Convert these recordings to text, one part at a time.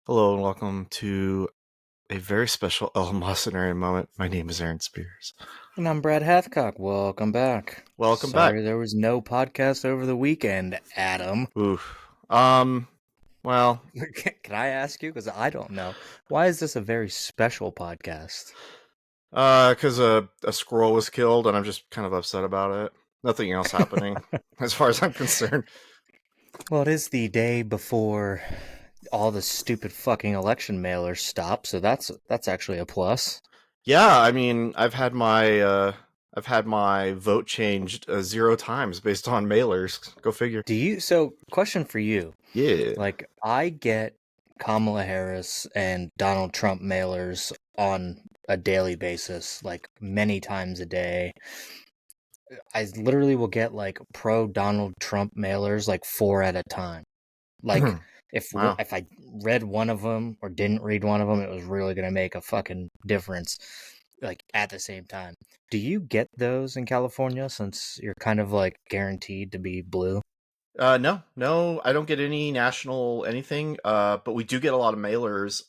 Hello and welcome to a very special Scenario moment. My name is Aaron Spears. And I'm Brad Hathcock. Welcome back. Welcome back. Sorry there was no podcast over the weekend, Adam. Oof. Well, Can I ask you? Because I don't know. Why is this a very special podcast? because a squirrel was killed and I'm just kind of upset about it. Nothing else happening as far as I'm concerned. Well, it is the day before all the stupid fucking election mailers stop, so that's actually a plus. Yeah, I mean, I've had my vote changed 0 times based on mailers. Go figure. Question for you. Yeah. Like, I get Kamala Harris and Donald Trump mailers on a daily basis, like many times a day. I literally will get like pro Donald Trump mailers like four at a time. Like Wow. if I read one of them or didn't read one of them, it was really gonna make a fucking difference. Like at the same time, do you get those in California since you're kind of like guaranteed to be blue? No, I don't get any national anything. But we do get a lot of mailers.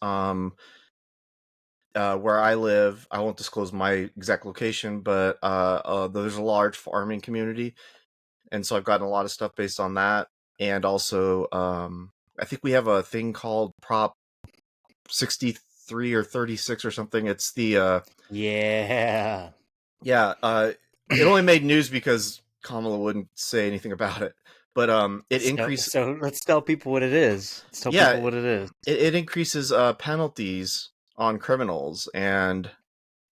Where I live, I won't disclose my exact location, but there's a large farming community, and so I've gotten a lot of stuff based on that. And also, I think we have a thing called Prop 63 or 36 or something. It's the Yeah. yeah. It only made news because Kamala wouldn't say anything about it. But it increases. So let's tell people what it is. Let's tell Yeah, people what it is. it increases penalties on criminals, and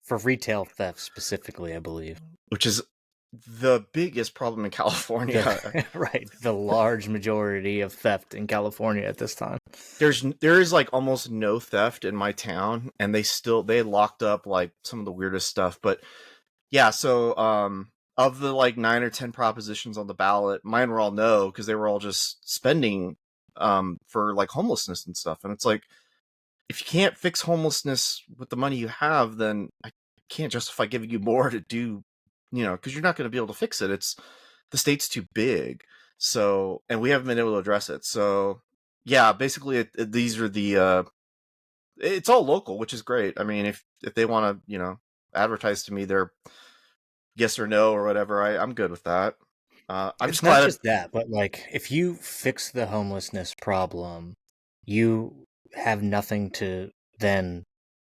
For retail theft specifically, I believe. which is the biggest problem in California. Right, the large majority of theft in California at this time. There is like almost no theft in my town, and they locked up like some of the weirdest stuff. But yeah, so of the like 9 or 10 propositions on the ballot, mine were all no because they were all just spending for like homelessness and stuff. And it's like, if you can't fix homelessness with the money you have, then I can't justify giving you more to do, because you're not going to be able to fix it. It's the state's too big, so, and we haven't been able to address it. So yeah, basically, these are the it's all local, which is great. I mean, if they want to, advertise to me their yes or no or whatever, I'm good with that. I'm It's just not glad. just that, but like if you fix the homelessness problem, you have nothing to then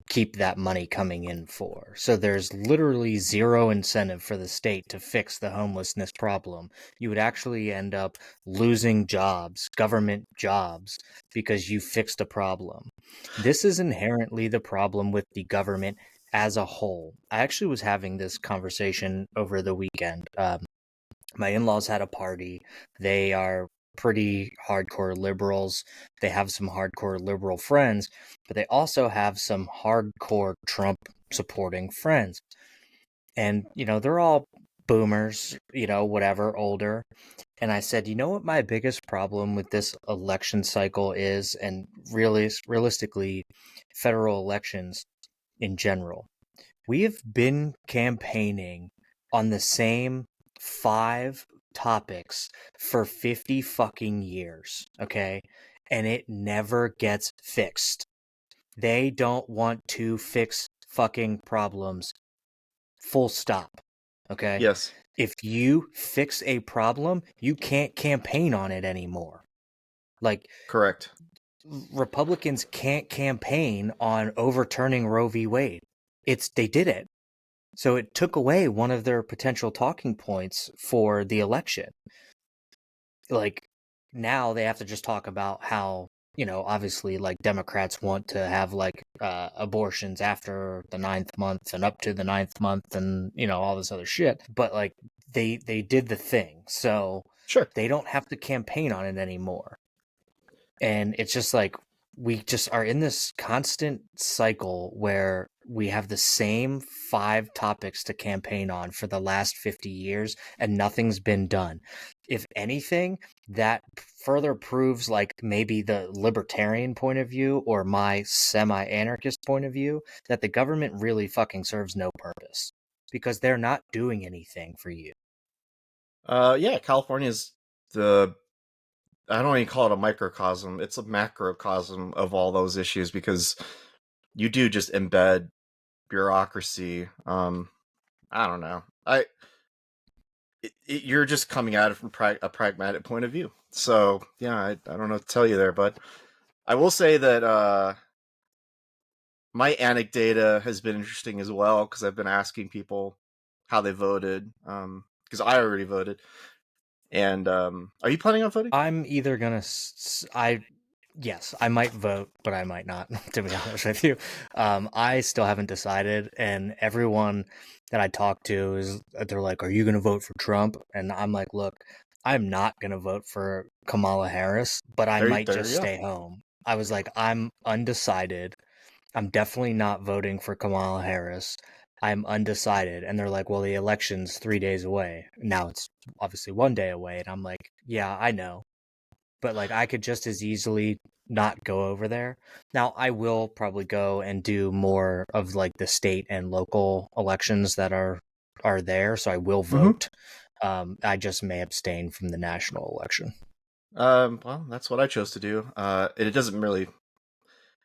keep that money coming in for. So there's literally zero incentive for the state to fix the homelessness problem. You would actually end up losing jobs, government jobs, because you fixed a problem. This is inherently the problem with the government as a whole. I actually was having this conversation over the weekend. My in-laws had a party. They are pretty hardcore liberals. They have some hardcore liberal friends, but they also have some hardcore Trump supporting friends. And, they're all boomers, whatever, older. And I said, you know what my biggest problem with this election cycle is, and really realistically, federal elections in general. We have been campaigning on the same five topics for 50 fucking years, okay? And it never gets fixed. They don't want to fix fucking problems. Full stop, okay? Yes, If you fix a problem, you can't campaign on it anymore. Like, correct. Republicans can't campaign on overturning Roe v. Wade. They did it. So it took away one of their potential talking points for the election. Like now they have to just talk about how, obviously like Democrats want to have like abortions after the ninth month and up to the ninth month and, all this other shit. But like they did the thing. So Sure. they don't have to campaign on it anymore. And it's just like we just are in this constant cycle where we have the same five topics to campaign on for the last 50 years and nothing's been done. If anything, that further proves like maybe the libertarian point of view or my semi-anarchist point of view that the government really fucking serves no purpose because they're not doing anything for you. Yeah, California is the I don't even call it a microcosm. It's a macrocosm of all those issues because you do just embed bureaucracy. I don't know. You're just coming at it from a pragmatic point of view. So yeah, I don't know what to tell you there, but I will say that my anecdata has been interesting as well because I've been asking people how they voted because I already voted. And are you planning on voting? I'm either gonna yes, I might vote, but I might not. To be honest with you, I still haven't decided, and everyone that I talk to is they're like, "Are you gonna vote for Trump?" And I'm like, "Look, I'm not gonna vote for Kamala Harris, but I might There just you go. stay home." I was like, "I'm undecided. I'm definitely not voting for Kamala Harris. I'm undecided." And they're like, "Well, the election's 3 days away. Now it's obviously 1 day away." And I'm like, "Yeah, I know, but like I could just as easily not go over there." Now I will probably go and do more of like the state and local elections that are there, so I will Mm-hmm. vote. I just may abstain from the national election. Well, that's what I chose to do. It doesn't really.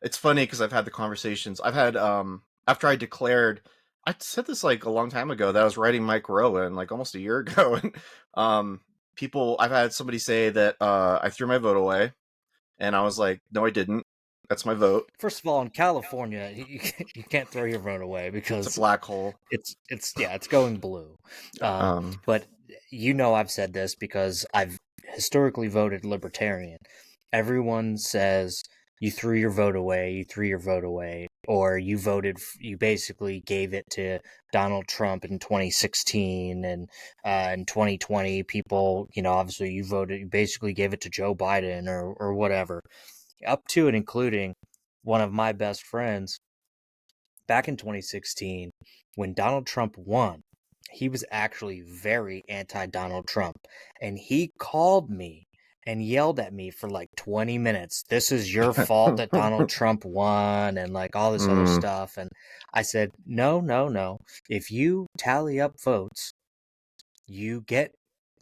It's funny because I've had the conversations. I've had after I declared. I said this like a long time ago that I was writing Mike Rowan like almost a year ago, and people. I've had somebody say that I threw my vote away, and I was like, no, I didn't. That's my vote. First of all, in California, you can't throw your vote away It's a because black hole. it's yeah, it's going blue. Um, But I've said this because I've historically voted Libertarian. Everyone says you threw your vote away, or you basically gave it to Donald Trump in 2016, and in 2020, people, obviously you basically gave it to Joe Biden or whatever, up to and including one of my best friends back in 2016, when Donald Trump won, he was actually very anti Donald Trump. And he called me and yelled at me for like 20 minutes. "This is your fault that Donald Trump won," and like all this other mm, stuff. And I said, "No, no, no. If you tally up votes, you get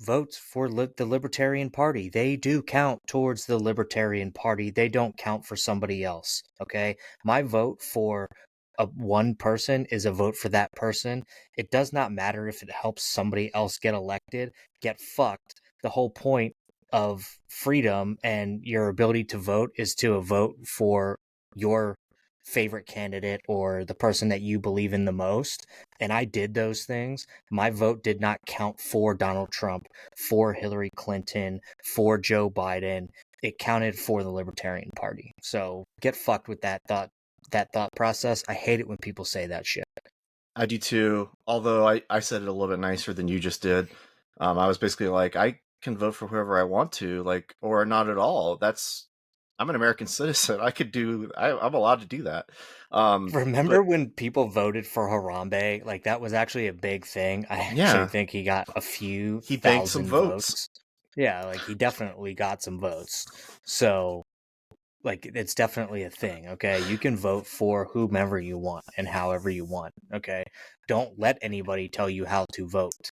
votes for the Libertarian Party. They do count towards the Libertarian Party. They don't count for somebody else. Okay? My vote for one person is a vote for that person. It does not matter if it helps somebody else get elected. Get fucked. The whole point of freedom and your ability to vote is to vote for your favorite candidate or the person that you believe in the most. And I did those things. My vote did not count for Donald Trump, for Hillary Clinton, for Joe Biden. It counted for the Libertarian Party. So get fucked with that thought process. I hate it when people say that shit. I do too. Although I said it a little bit nicer than you just did. I was basically like, I can vote for whoever I want to, like, or not at all. I'm an American citizen. I'm allowed to do that. Remember But when people voted for Harambe? Like that was actually a big thing. I actually yeah, think he got a few he banked some thousand votes. votes. Yeah, like he definitely got some votes. So like it's definitely a thing. Okay, you can vote for whomever you want and however you want. Okay, don't let anybody tell you how to vote.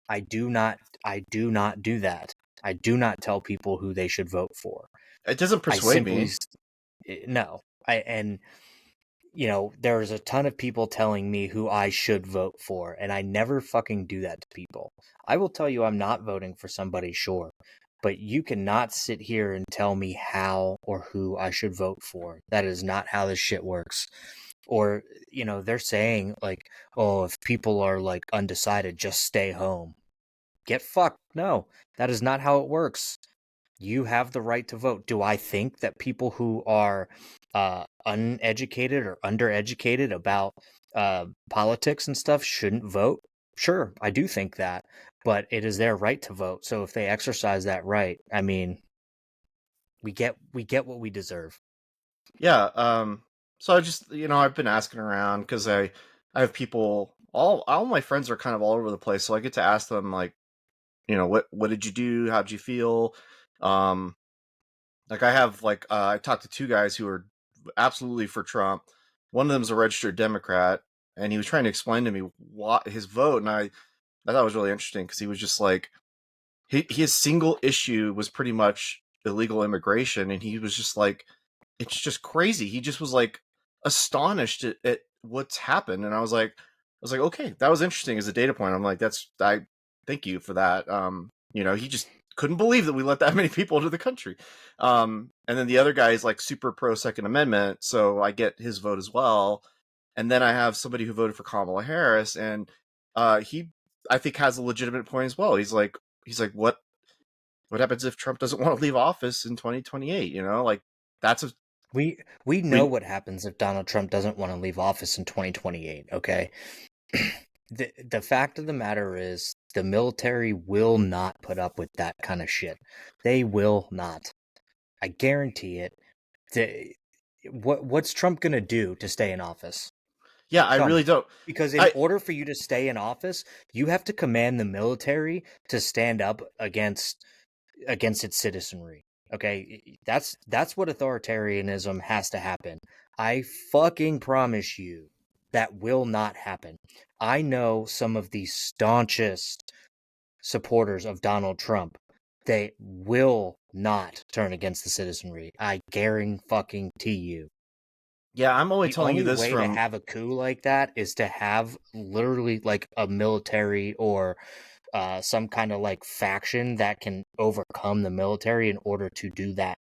I do not. I do not do that. I do not tell people who they should vote for. It doesn't I persuade simply me. no. There's a ton of people telling me who I should vote for, and I never fucking do that to people. I will tell you I'm not voting for somebody, sure, but you cannot sit here and tell me how or who I should vote for. That is not how this shit works. Or, they're saying, like, oh, if people are, like, undecided, just stay home. Get fucked. No, that is not how it works. You have the right to vote. Do I think that people who are uneducated or undereducated about politics and stuff shouldn't vote? Sure, I do think that, but it is their right to vote. So if they exercise that right, I mean, we get what we deserve. Yeah. So I just I've been asking around because I have people all my friends are kind of all over the place, so I get to ask them like what did you do? How'd you feel? Um, like I have I talked to two guys who are absolutely for Trump. One of them's a registered Democrat, and he was trying to explain to me what his vote, and I thought it was really interesting because he was just like his single issue was pretty much illegal immigration, and he was just like, it's just crazy. He just was like astonished at what's happened, and I was like, okay, that was interesting as a data point. I'm like, I thank you for that. He just couldn't believe that we let that many people into the country. And then the other guy is like super pro Second Amendment, so I get his vote as well. And then I have somebody who voted for Kamala Harris, and he, I think, has a legitimate point as well. He's like, what happens if Trump doesn't want to leave office in 2028? Like that's a We know we what happens if Donald Trump doesn't want to leave office in 2028, okay? The fact of the matter is the military will not put up with that kind of shit. They will not. I guarantee it. What's Trump going to do to stay in office? yeah, I Tell really me. don't. Because in I order for you to stay in office, you have to command the military to stand up against its citizenry. Okay? That's what authoritarianism has to happen. I fucking promise you that will not happen. I know some of the staunchest supporters of Donald Trump. They will not turn against the citizenry. I guarantee you. Yeah, I'm only The telling you only this way to from have a coup like that is to have literally like a military or some kind of like faction that can overcome the military in order to do that.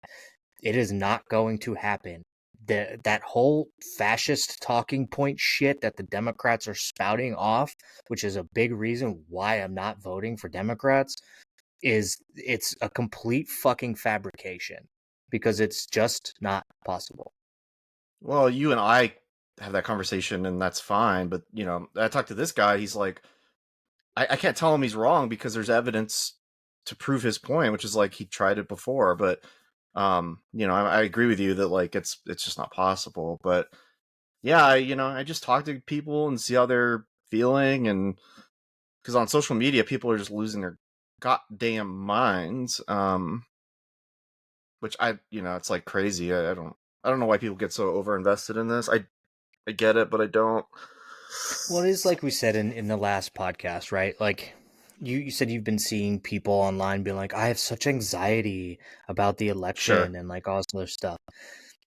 It is not going to happen. That whole fascist talking point shit that the Democrats are spouting off, which is a big reason why I'm not voting for Democrats, it's a complete fucking fabrication because it's just not possible. well, you and I have that conversation, and that's fine. But I talked to this guy. He's like, I can't tell him he's wrong because there's evidence to prove his point, which is like he tried it before. But I agree with you that like it's just not possible. But yeah, I just talk to people and see how they're feeling, and because on social media, people are just losing their goddamn minds. Which it's like crazy. I don't know why people get so over invested in this. I get it, but I don't. Well, it is like we said in the last podcast, right? Like you said you've been seeing people online being like, I have such anxiety about the Sure. election and like all this other stuff.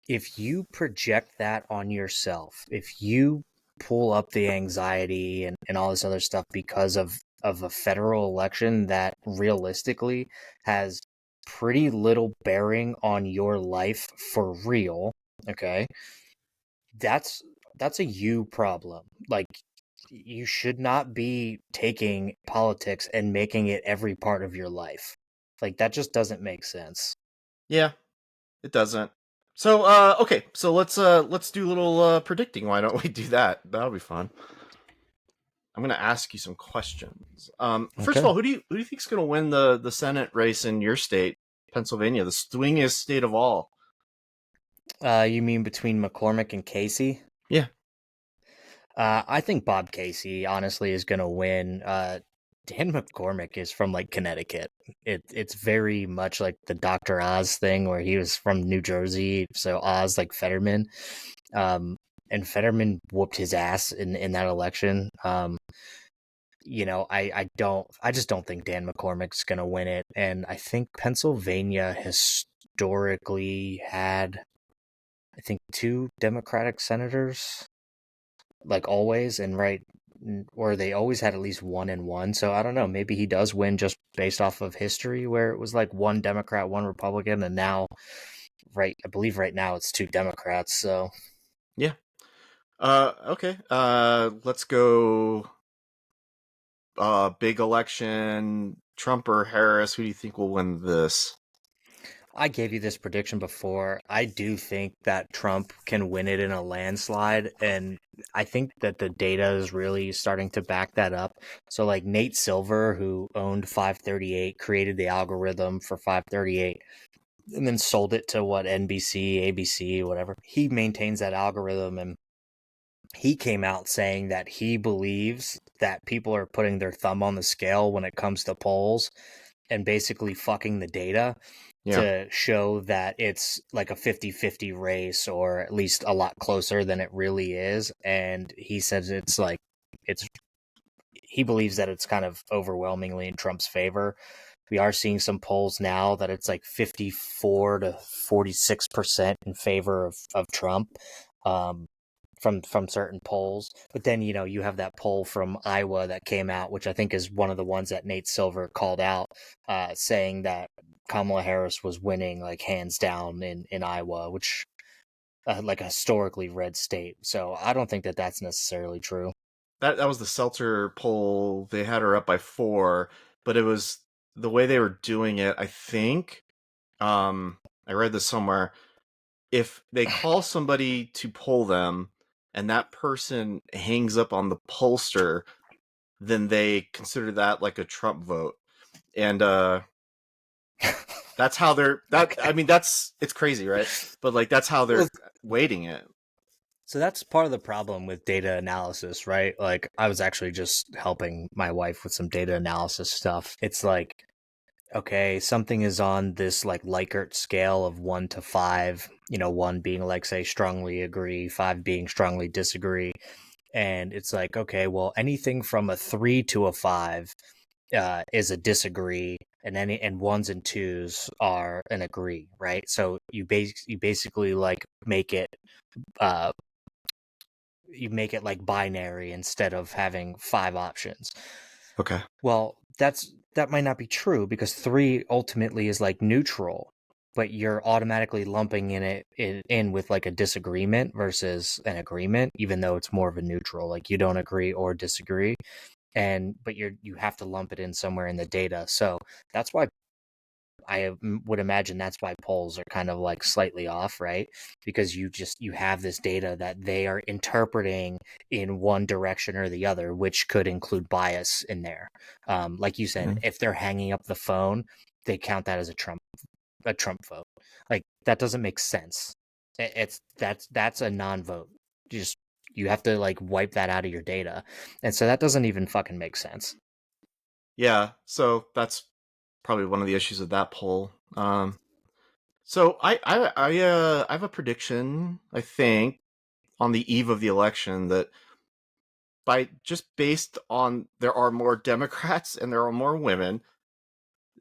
If you project that on yourself, if you pull up the anxiety and all this other stuff because of a federal election that realistically has pretty little bearing on your life for real, okay? That's that's a you problem. Like you should not be taking politics and making it every part of your life. Like that just doesn't make sense. Yeah, it doesn't. So, okay. So let's do a little predicting. Why don't we do that? That'll be fun. I'm gonna ask you some questions. First of Okay. all, who do you think's gonna win the Senate race in your state, Pennsylvania, the swingiest state of all? You mean between McCormick and Casey? Yeah. I think Bob Casey honestly is gonna win. Dan McCormick is from like Connecticut. It's very much like the Dr. Oz thing where he was from New Jersey, so Oz like Fetterman. Um, and Fetterman whooped his ass in that election. I just don't think Dan McCormick's gonna win it, and I think Pennsylvania historically had I think two Democratic senators like always, and right, or they always had at least one and one. So I don't know. Maybe he does win just based off of history, where it was like one Democrat, one Republican, and now, right, I believe right now it's two Democrats. So Yeah. Okay. Let's go. Big election. Trump or Harris? Who do you think will win this? I gave you this prediction before. I do think that Trump can win it in a landslide, and I think that the data is really starting to back that up. So, like Nate Silver, who owned 538, created the algorithm for 538, and then sold it to what NBC, ABC, whatever. He maintains that algorithm, and he came out saying that he believes that people are putting their thumb on the scale when it comes to polls and basically fucking the data Yeah. to show that it's like a 50-50 race or at least a lot closer than it really is. And he says it's like it's he believes that it's kind of overwhelmingly in Trump's favor. We are seeing some polls now that it's like 54 to 46% in favor of Trump. From certain polls. But then, you have that poll from Iowa that came out, which I think is one of the ones that Nate Silver called out, saying that Kamala Harris was winning like hands down in Iowa, which like a historically red state. So I don't think that that's necessarily true. That was the Seltzer poll. They had her up by 4, but it was the way they were doing it. I think I read this somewhere. If they call somebody to poll them and that person hangs up on the pollster, then they consider that like a Trump vote. And that's how they're that Okay. I mean it's crazy, right? But like that's how they're weighting it. So that's part of the problem with data analysis, right? Like I was actually just helping my wife with some data analysis stuff. It's like, okay, something is on this like Likert scale of 1 to 5, 1 being like, say, strongly agree, 5 being strongly disagree. And it's like, okay, well, anything from a 3 to a 5 is a disagree, and 1s and 2s are an agree, right? So you basically like uh, make it like binary instead of having 5 options. Okay. Well, that might not be true because 3 ultimately is like neutral, but you're automatically lumping in with like a disagreement versus an agreement, even though it's more of a neutral. Like you don't agree or disagree, but you have to lump it in somewhere in the data. So that's why I would imagine that's why polls are kind of like slightly off, right? Because you have this data that they are interpreting in one direction or the other, which could include bias in there. Like you said, Mm-hmm. if they're hanging up the phone, they count that as a Trump vote. Like that doesn't make sense. That's a non-vote. You have to like wipe that out of your data, and so that doesn't even fucking make sense. Yeah, so that's probably one of the issues of that poll. So I have a prediction. I think on the eve of the election that by just based on there are more Democrats and there are more women,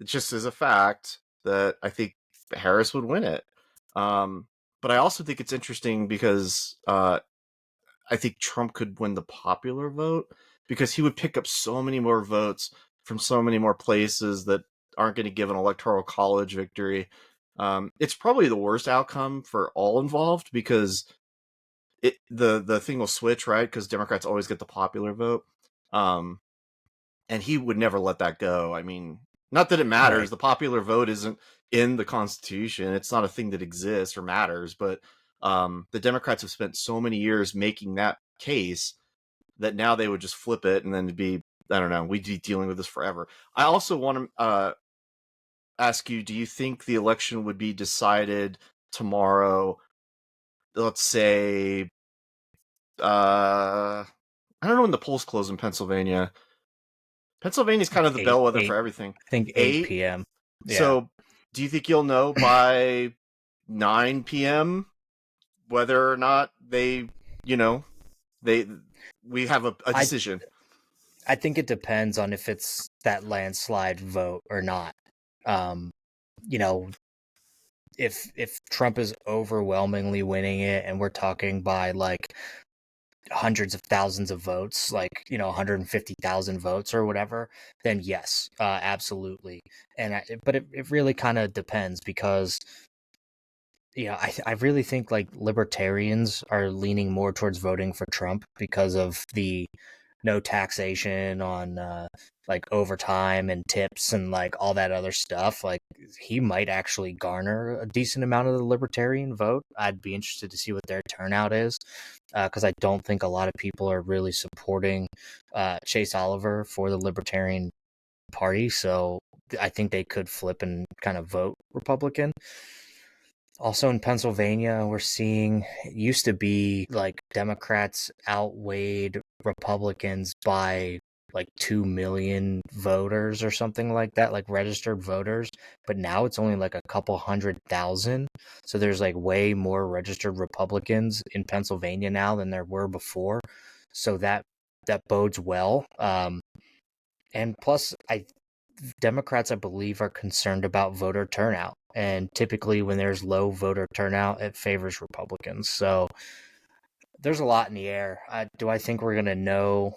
it just is a fact that I think Harris would win it. But I also think it's interesting because I think Trump could win the popular vote because he would pick up so many more votes from so many more places that aren't going to give an electoral college victory. It's probably the worst outcome for all involved because the thing will switch, right? Because Democrats always get the popular vote, um, and he would never let that go. I mean, not that it matters. Right. The popular vote isn't in the Constitution. It's not a thing that exists or matters. But the Democrats have spent so many years making that case that now they would just flip it and then it'd be, I don't know, we'd be dealing with this forever. I also want to ask you, do you think the election would be decided tomorrow, let's say, I don't know when the polls close in Pennsylvania. Pennsylvania's kind Like of the eight bellwether eight for everything. I think 8 8. p.m. Yeah. So do you think you'll know by 9 p.m. whether or not they, you know, they we have a I decision? I think it depends on if it's that landslide vote or not. Um, you know, if Trump is overwhelmingly winning it and we're talking by like hundreds of thousands of votes, like 150,000 votes or whatever, then yes, absolutely. But it really kind of depends because I really think like libertarians are leaning more towards voting for Trump because of the no taxation on like overtime and tips and like all that other stuff. Like he might actually garner a decent amount of the libertarian vote. I'd be interested to see what their turnout is because I don't think a lot of people are really supporting Chase Oliver for the Libertarian Party. So I think they could flip and kind of vote Republican. Also in Pennsylvania, we're seeing it used to be like Democrats outweighed Republicans by like 2 million voters or something like that, like registered voters. But now it's only like a couple 100,000. So there's like way more registered Republicans in Pennsylvania now than there were before. So that bodes well. And plus, Democrats, I believe, are concerned about voter turnout. And typically, when there's low voter turnout, it favors Republicans. So there's a lot in the air. Do I think we're going to know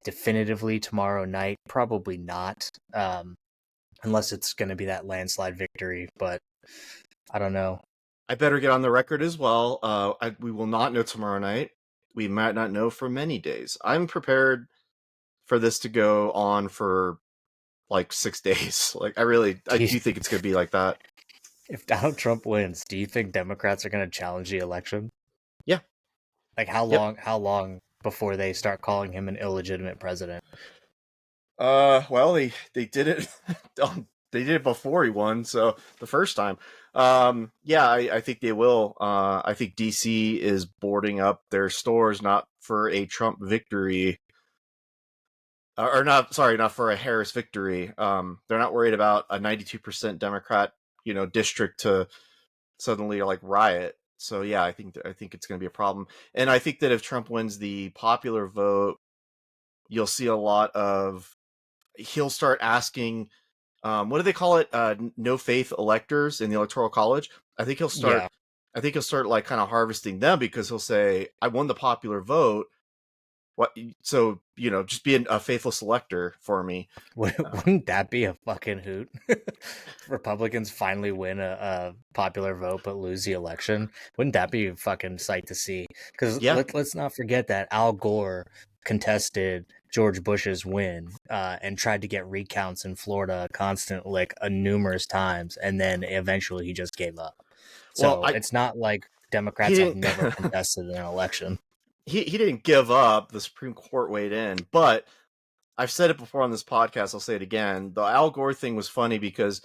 definitively tomorrow night? Probably not, unless it's going to be that landslide victory. But I don't know. I better get on the record as well. We will not know tomorrow night. We might not know for many days. I'm prepared for this to go on for like 6 days. Like I Do you, do think it's going to be like that. if Donald Trump wins, do you think Democrats are going to challenge the election? Yeah. Like how Yep. long? How long before they start calling him an illegitimate president? Well, they did it. They did it before he won, so the first time. Yeah, I think they will. I think DC is boarding up their stores not for a Trump victory, or not. Sorry, not for a Harris victory. They're not worried about a 92% Democrat, district to suddenly like riot. So yeah, I think it's going to be a problem, and I think that if Trump wins the popular vote, you'll see a lot of he'll start asking what do they call it, no faith electors in the electoral college. Yeah. I think he'll start like kind of harvesting them, because he'll say, I won the popular vote, what, so just be a faithless elector for me. Wouldn't that be a fucking hoot? Republicans finally win a popular vote but lose the election. Wouldn't that be a fucking sight to see? Because Yeah. let's not forget that Al Gore contested George Bush's win and tried to get recounts in Florida numerous times, and then eventually he just gave up. Well, So it's not like he Democrats have didn't never contested an election. he didn't give up. The Supreme Court weighed in, but I've said it before on this podcast, I'll say it again. The Al Gore thing was funny because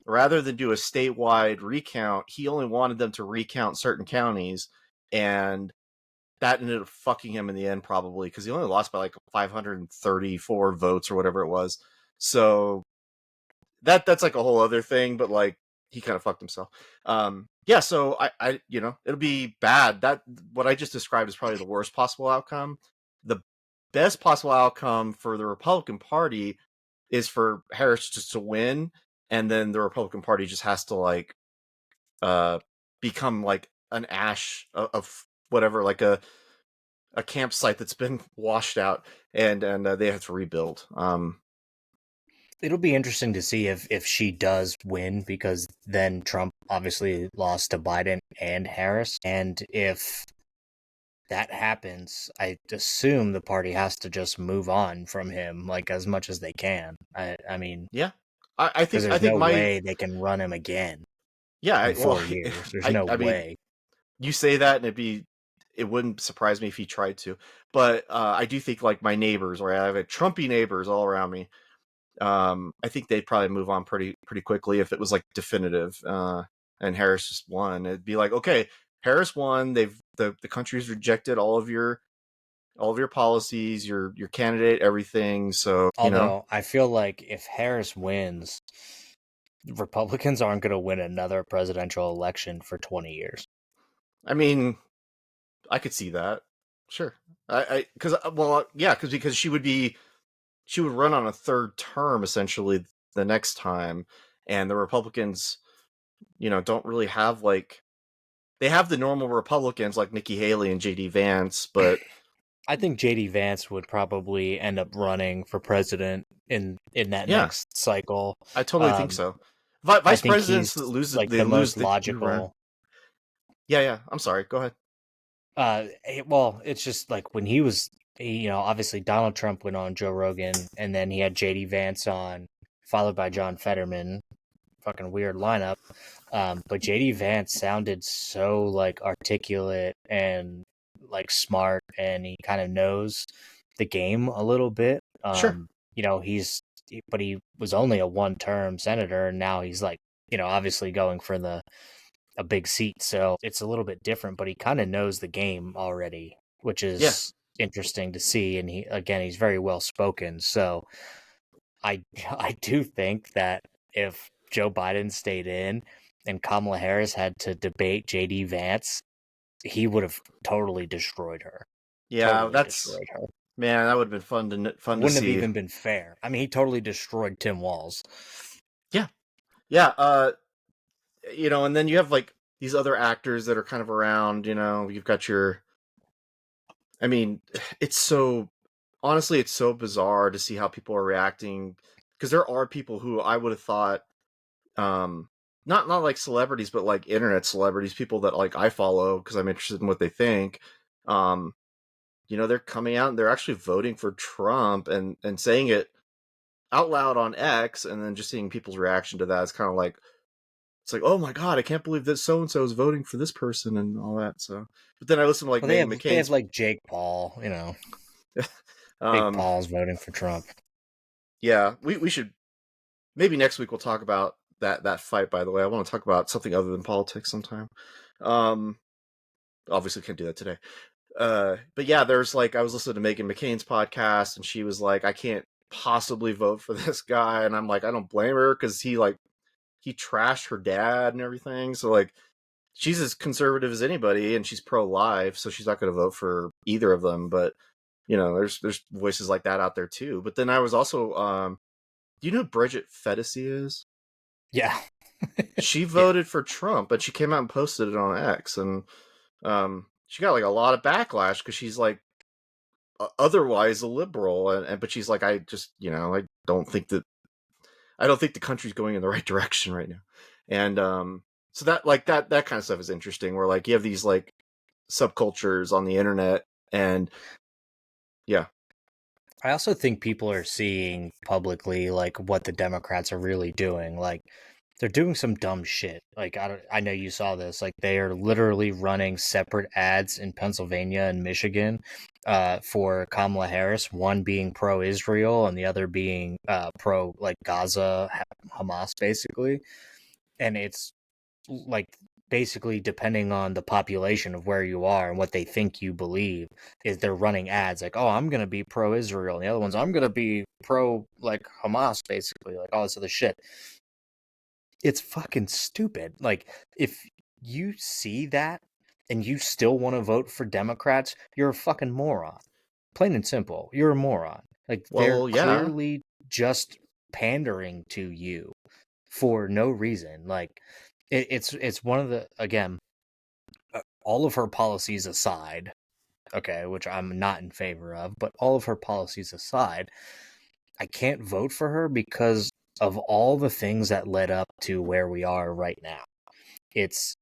rather than do a statewide recount, he only wanted them to recount certain counties, and that ended up fucking him in the end, probably because he only lost by like 534 votes or whatever it was. So that's like a whole other thing, but like he kind of fucked himself. Yeah, so I it'll be bad. That what I just described is probably the worst possible outcome. The best possible outcome for the Republican Party is for Harris just to win, and then the Republican Party just has to like become like an ash of whatever, like a campsite that's been washed out, and they have to rebuild. It'll be interesting to see if she does win, because then Trump obviously lost to Biden and Harris. And if that happens, I assume the party has to just move on from him like as much as they can. I mean, Yeah, because I there's think no my way they can run him again yeah. in Well, 4 years. There's no I mean, way. you say that, and it wouldn't surprise me if he tried to, but I do think like my neighbors, or I have a Trumpy neighbors all around me. I think they'd probably move on pretty quickly if it was like definitive. And Harris just won. It'd be like, okay, Harris won. The country's rejected all of your policies, your candidate, everything. So Although I feel like if Harris wins, Republicans aren't going to win another presidential election for 20 years. I mean, I could see that. Sure. I because well, yeah, because she would run on a third term essentially the next time, and the Republicans, don't really have like they have the normal Republicans like Nikki Haley and JD Vance, but I think JD Vance would probably end up running for president in that yeah, next cycle. I totally think Um, so. I Vice think he's presidents that lose like they the lose most they do run. logical. Yeah, yeah. I'm sorry. Go ahead. Well, it's just like when obviously Donald Trump went on Joe Rogan, and then he had JD Vance on, followed by John Fetterman. Fucking weird lineup. But JD Vance sounded so like articulate and like smart, and he kind of knows the game a little bit. Sure. But he was only a one-term senator, and now he's like, obviously going for a big seat. So it's a little bit different, but he kind of knows the game already, which Yeah. is interesting to see. And he's very well spoken. So I I do think that if Joe Biden stayed in and Kamala Harris had to debate JD Vance, he would have totally destroyed her. Yeah, Totally destroyed her. Man, that would have been fun to Wouldn't have see. even been fair. I mean, he totally destroyed Tim Walz. Yeah, yeah. And then you have like these other actors that are kind of around. You've got your. I mean, it's so honestly, it's so bizarre to see how people are reacting because there are people who I would have thought, um, not like celebrities, but like internet celebrities, people that like I follow because I'm interested in what they think. Um, they're coming out and they're actually voting for Trump and saying it out loud on X, and then just seeing people's reaction to that is kind of like it's like, oh my god, I can't believe that so and so is voting for this person and all that. So, but then I listen to like Well, Megan they have McCain's. like Jake Paul. You know, Jake um, Paul's voting for Trump. yeah, we should maybe next week we'll talk about that fight. By the way, I want to talk about something other than politics sometime. Um, Obviously can't do that today. But yeah, there's like I was listening to Megan McCain's podcast, and she was like, I can't possibly vote for this guy, and I'm like, I don't blame her because he trashed her dad and everything. So like she's as conservative as anybody, and she's pro-life, so she's not going to vote for either of them. But there's voices like that out there too. But then I was also, do you know who Bridget Fetisi is? Yeah, She yeah. voted for Trump, but she came out and posted it on X, and she got like a lot of backlash because she's like otherwise a liberal, and but she's like, I just I don't think the country's going in the right direction right now, and so that kind of stuff is interesting. Where like you have these like subcultures on the internet, and yeah, I also think people are seeing publicly like what the Democrats are really doing. Like they're doing some dumb shit. Like I know you saw this. Like they are literally running separate ads in Pennsylvania and Michigan for Kamala Harris. One being pro-Israel and the other being pro like Gaza, Hamas, basically. And it's like basically depending on the population of where you are and what they think you believe is they're running ads like, oh, I'm gonna be pro-Israel, and the other ones, I'm gonna be pro like Hamas, basically, like all this other shit. It's fucking stupid. Like if you see that and you still want to vote for Democrats, you're a fucking moron. Plain and simple, you're a moron. Like they're well, yeah, clearly just pandering to you for no reason. Like it's one of the, again, all of her policies aside, okay, which I'm not in favor of, but all of her policies aside, I can't vote for her because of all the things that led up to where we are right now. It's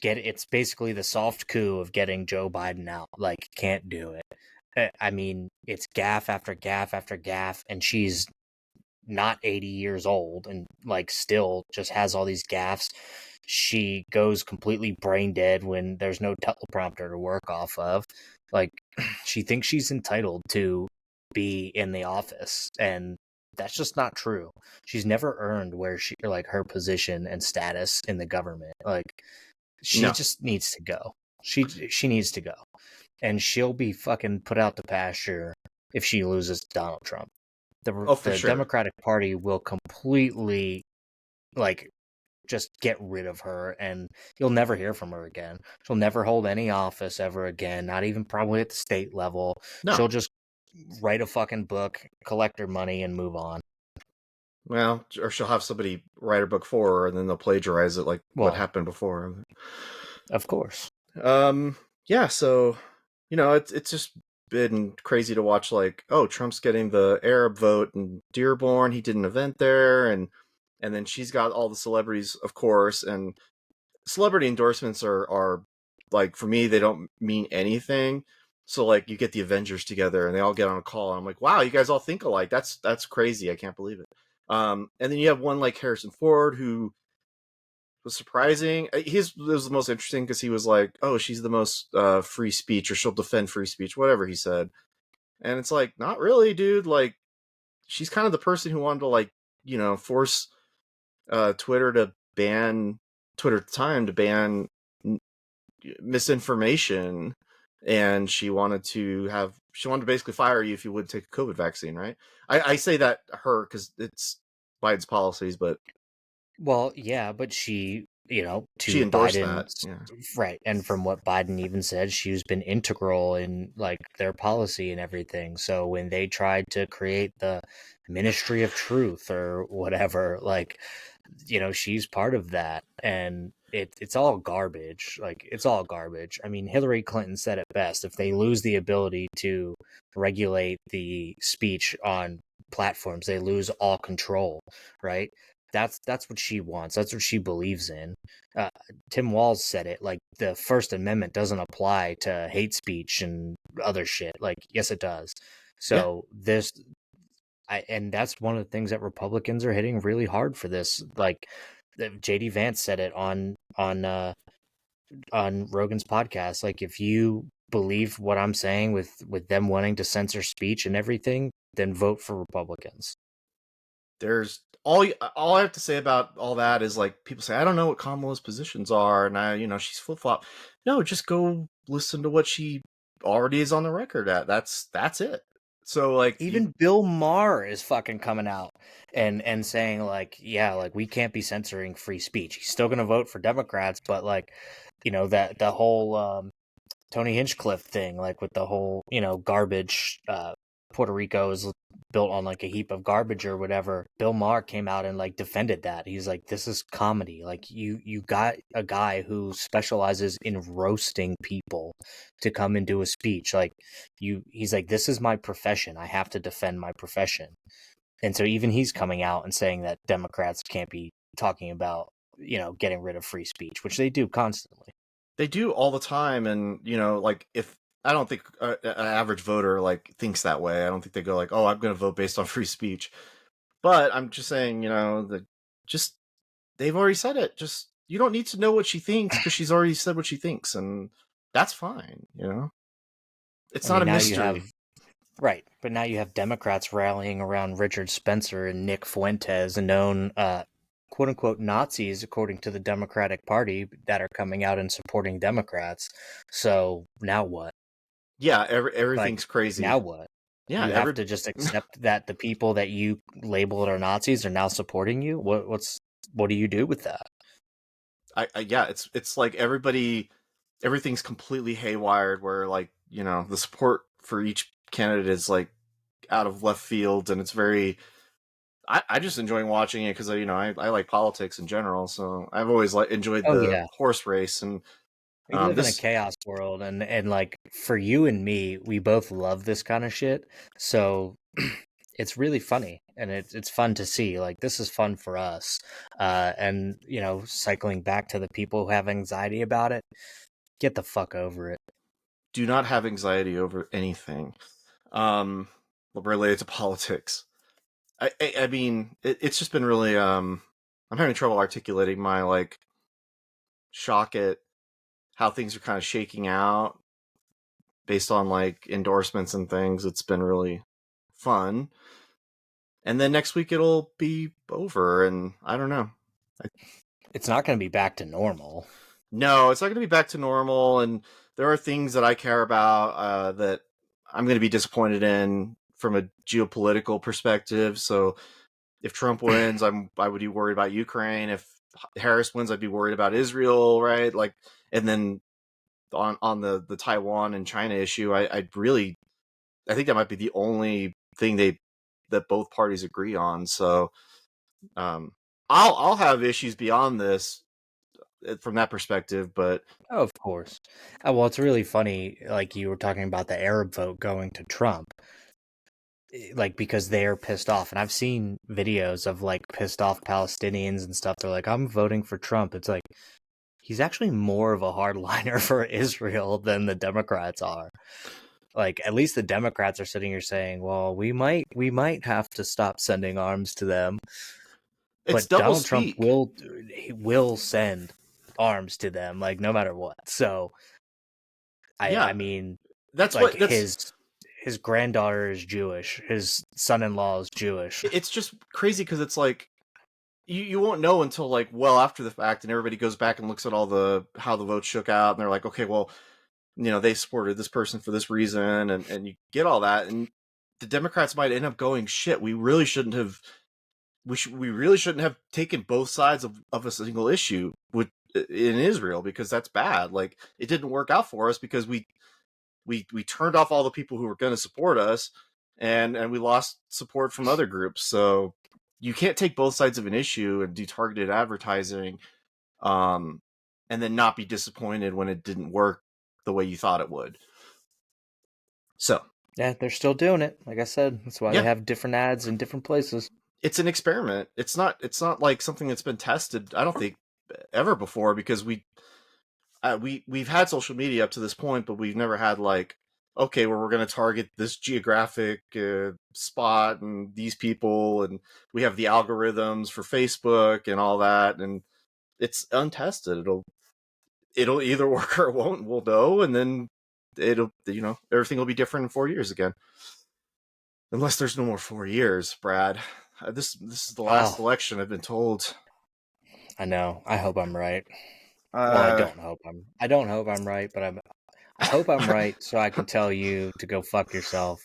it's basically the soft coup of getting Joe Biden out. Like, can't do it. I mean, it's gaff after gaff after gaff, and she's not 80 years old and like still just has all these gaffes. She goes completely brain dead when there's no teleprompter to work off of. Like she thinks she's entitled to be in the office, and that's just not true. She's never earned where she like her position and status in the government. Like she no, just needs to go. She needs to go. And she'll be fucking put out to pasture if she loses Donald Trump. oh for The sure, Democratic Party will completely like just get rid of her, and you'll never hear from her again. She'll never hold any office ever again, not even probably at the state level. no. She'll just write a fucking book, collect her money, and move on. Well, or she'll have somebody write her book for her, and then they'll plagiarize it like what Well, happened before. of course. Um, yeah, so it's just been crazy to watch. Like, oh, Trump's getting the Arab vote in Dearborn. He did an event there, and then she's got all the celebrities, of course. And celebrity endorsements are like for me, they don't mean anything. So like, you get the Avengers together, and they all get on a call, and I'm like, wow, you guys all think alike. That's crazy. I can't believe it. And then you have one like Harrison Ford who was surprising. His was the most interesting because he was like, "Oh, she's the most free speech, or she'll defend free speech," whatever he said. And it's like, not really, dude. Like, she's kind of the person who wanted to like, force Twitter to ban Twitter at the time to ban misinformation, and she wanted to basically fire you if you wouldn't take a COVID vaccine, right? I say that her because it's Biden's policies, but Well, yeah, but she She to endorsed that. Biden's Yeah. right. And from what Biden even said, she's been integral in like their policy and everything. So when they tried to create the Ministry of Truth or whatever, like, she's part of that. And it's all garbage. Like, it's all garbage. I mean, Hillary Clinton said it best. If they lose the ability to regulate the speech on platforms, they lose all control, right? That's what she wants. That's what she believes in. Tim Walz said it. Like, the First Amendment doesn't apply to hate speech and other shit. Like, yes, it does. Yeah. So and that's one of the things that Republicans are hitting really hard for this. Like, JD Vance said it on Rogan's podcast. Like, if you believe what I'm saying with them wanting to censor speech and everything, then vote for Republicans. There's all I have to say about all that is, like, people say I don't know what Kamala's positions are, and she's flip flop. No, just go listen to what she already is on the record at. That's it. So, like, Even Bill Maher is fucking coming out and saying, like, yeah, like, we can't be censoring free speech. He's still gonna vote for Democrats, but, like, that the whole Tony Hinchcliffe thing, like, with the whole garbage. Puerto Rico is built on like a heap of garbage or whatever. Bill Maher came out and like defended that. He's like, this is comedy. Like, you got a guy who specializes in roasting people to come and do a speech. Like, he's like, this is my profession. I have to defend my profession. And so even he's coming out and saying that Democrats can't be talking about getting rid of free speech, which they do constantly. they do all the time, and like, if I don't think an average voter like thinks that way. I don't think they go like, oh, I'm going to vote based on free speech. But I'm just saying, just they've already said it. Just, you don't need to know what she thinks because she's already said what she thinks, and that's fine. It's I not mean, a now you mystery. have right, but now you have Democrats rallying around Richard Spencer and Nick Fuentes, known quote unquote Nazis, according to the Democratic Party, that are coming out and supporting Democrats. So now what? Yeah, Like, everything's crazy. now what? Yeah, You have to just accept that the people that you labeled are Nazis are now supporting you. What do you do with that? yeah, it's like everything's completely haywired. Where, like, the support for each candidate is like out of left field, and it's very. I just enjoy watching it because I like politics in general, so I've always enjoyed Oh the yeah, horse race, and we live in a this chaos world, and like, for you and me, we both love this kind of shit. So it's really funny, and it's fun to see. Like, this is fun for us. And cycling back to the people who have anxiety about it, get the fuck over it. do not have anxiety over anything related to politics. I mean, it's just been really I'm having trouble articulating my, like, shock at how things are kind of shaking out based on, like, endorsements and things. It's been really fun, and then next week it'll be over, and I don't know. It's not going to be back to normal. No, it's not going to be back to normal, and there are things that I care about that I'm going to be disappointed in from a geopolitical perspective. So if Trump wins, I would be worried about Ukraine. If Harris wins, I'd be worried about Israel, right? Like, and then on the Taiwan and China issue, I think that might be the only thing that both parties agree on. So um, I'll have issues beyond this from that perspective, but Oh, of course. Well, it's really funny, like, you were talking about the Arab vote going to Trump, like, because they're pissed off. And I've seen videos of like pissed off Palestinians and stuff. They're like, I'm voting for Trump. It's like, he's actually more of a hardliner for Israel than the Democrats are. Like, at least the Democrats are sitting here saying, well, we might have to stop sending arms to them. it's But double Donald Trump speak. he will send arms to them, like, no matter what. So I Yeah, mean, that's like, what that's his granddaughter is Jewish, his son-in-law is Jewish. it's just crazy because it's like you won't know until, like, well after the fact, and everybody goes back and looks at all the how the votes shook out, and they're like, okay, well, they supported this person for this reason, and you get all that, and the Democrats might end up going, shit, we really shouldn't have taken both sides of a single issue, in Israel, because that's bad. Like, it didn't work out for us because we turned off all the people who were going to support us, and we lost support from other groups. So you can't take both sides of an issue and do targeted advertising, um, and then not be disappointed when it didn't work the way you thought it would. So Yeah, they're still doing it. Like I said, that's why they yeah, have different ads in different places. it's an experiment. It's not like something that's been tested, I don't think, ever before, because we've had social media up to this point, but we've never had like, okay, where we're going to target this geographic spot and these people, and we have the algorithms for Facebook and all that, and it's untested. It'll either work or it won't. We'll know, and then it'll, everything will be different in 4 years again, unless there's no more 4 years, Brad. This is the last Oh, election, I've been told. I know. I hope I'm right. Well, Uh, I don't hope I'm right, but I hope I'm right so I can tell you to go fuck yourself.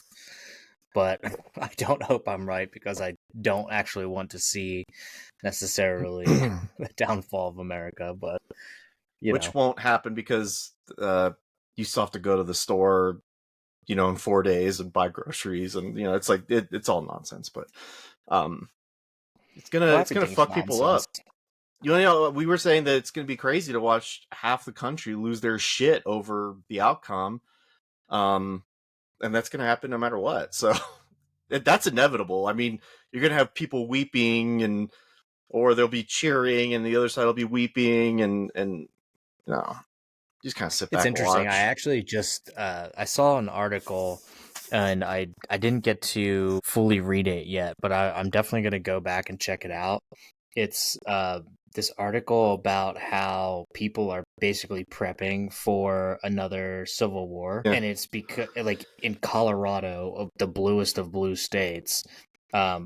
But I don't hope I'm right because I don't actually want to see necessarily the downfall of America. But you which know, won't happen because you still have to go to the store, in 4 days and buy groceries, and it's like it's all nonsense. But um, it's gonna well, it's gonna everything's fuck people nonsense. up. We were saying that it's gonna be crazy to watch half the country lose their shit over the outcome, um, and that's gonna happen no matter what. So that's inevitable. I mean, you're gonna have people weeping, or they'll be cheering, and the other side will be weeping, and no, just kind of sit It's back and interesting. I watch. actually just I saw an article, and I didn't get to fully read it yet, but I'm definitely going to go back and check it out. It's this article about how people are basically prepping for another civil war, Yeah. and it's because like in Colorado, the bluest of blue states, um,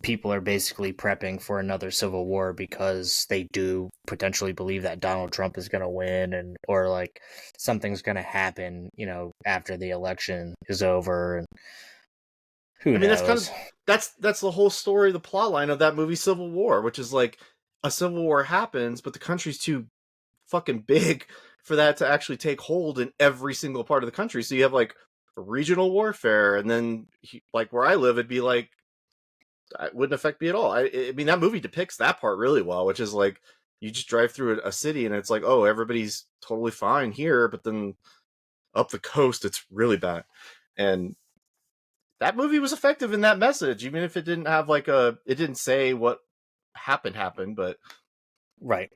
people are basically prepping for another civil war because they do potentially believe that Donald Trump is going to win, and or like something's going to happen, after the election is over, and I who mean, that's kind knows. of that's the whole story, the plot line of that movie Civil War, which is like a civil war happens, but the country's too fucking big for that to actually take hold in every single part of the country. So you have like regional warfare, and then like where I live, it'd be like it wouldn't affect me at all. I mean, that movie depicts that part really well, which is like you just drive through a city and it's like, oh, everybody's totally fine here, but then up the coast, it's really bad. And that movie was effective in that message, even if it didn't have like it didn't say what happened, but Right.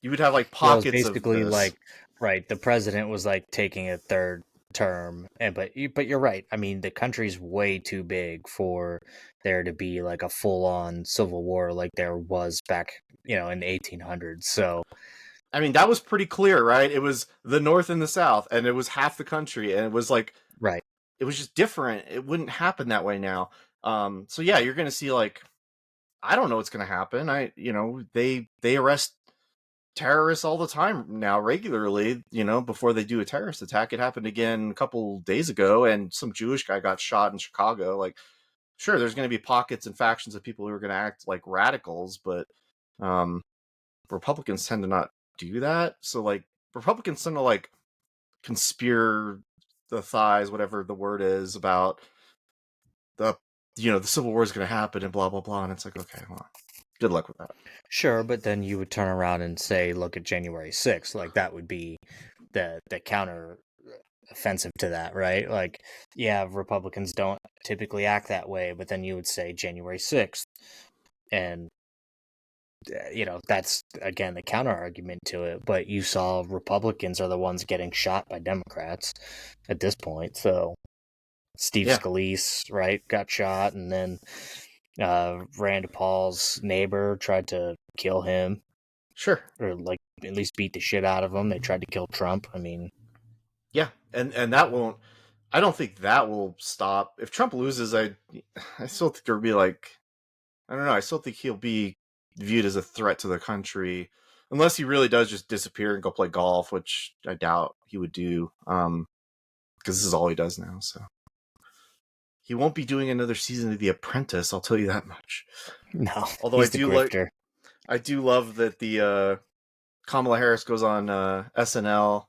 you would have like Well, it's pockets of basically this. like, right, the president was like taking a third term, and but you're right. I mean, the country's way too big for there to be like a full on civil war like there was back, in the 1800s. So, I mean, that was pretty clear, right? It was the North and the South, and it was half the country, and it was like right. it was just different. It wouldn't happen that way now. So yeah, you're gonna see like I don't know what's gonna happen. They arrest terrorists all the time now, regularly, before they do a terrorist attack. It happened again a couple days ago, and some Jewish guy got shot in Chicago. Like, sure, there's going to be pockets and factions of people who are going to act like radicals, but um, Republicans tend to not do that. So, like, Republicans tend to, like, conspire the thighs, whatever the word is, about the, the Civil War is going to happen and blah, blah, blah. And it's like, okay, well, good luck with that. Sure, but then you would turn around and say, look at January 6th. Like that would be the counter offensive to that, right? Like, yeah, Republicans don't typically act that way, but then you would say January 6th. And that's again the counter argument to it. But you saw Republicans are the ones getting shot by Democrats at this point. So Steve Yeah, Scalise, right, got shot, and then Rand Paul's neighbor tried to kill him, sure. or like at least beat the shit out of him. They tried to kill Trump. I mean, Yeah, and that won't. I don't think that will stop. If Trump loses, I still think there'll be like, I don't know. I still think he'll be viewed as a threat to the country, unless he really does just disappear and go play golf, which I doubt he would do. Because this is all he does now. So he won't be doing another season of The Apprentice. I'll tell you that much. no, Although he's the grifter. I do love that Kamala Harris goes on SNL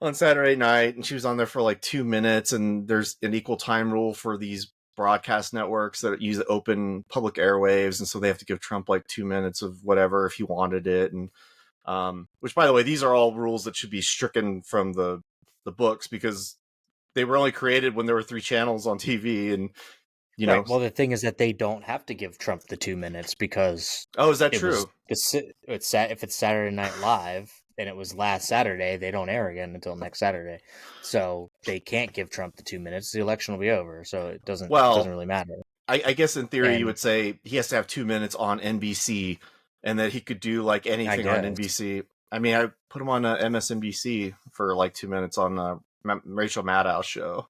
on Saturday night, and she was on there for like 2 minutes. And there's an equal time rule for these broadcast networks that use open public airwaves, and so they have to give Trump like 2 minutes of whatever if he wanted it. And which, by the way, these are all rules that should be stricken from the books because they were only created when there were 3 channels on TV, and you Right. know. Well, the thing is that they don't have to give Trump the 2 minutes because Oh, is that it was true? if it's Saturday Night Live and it was last Saturday, they don't air again until next Saturday, so they can't give Trump the 2 minutes. The election will be over, so it doesn't Well, really matter. I guess in theory you And would say he has to have 2 minutes on NBC, and that he could do like I anything on guess, NBC. I mean, I put him on MSNBC for like 2 minutes on Rachel Maddow's show,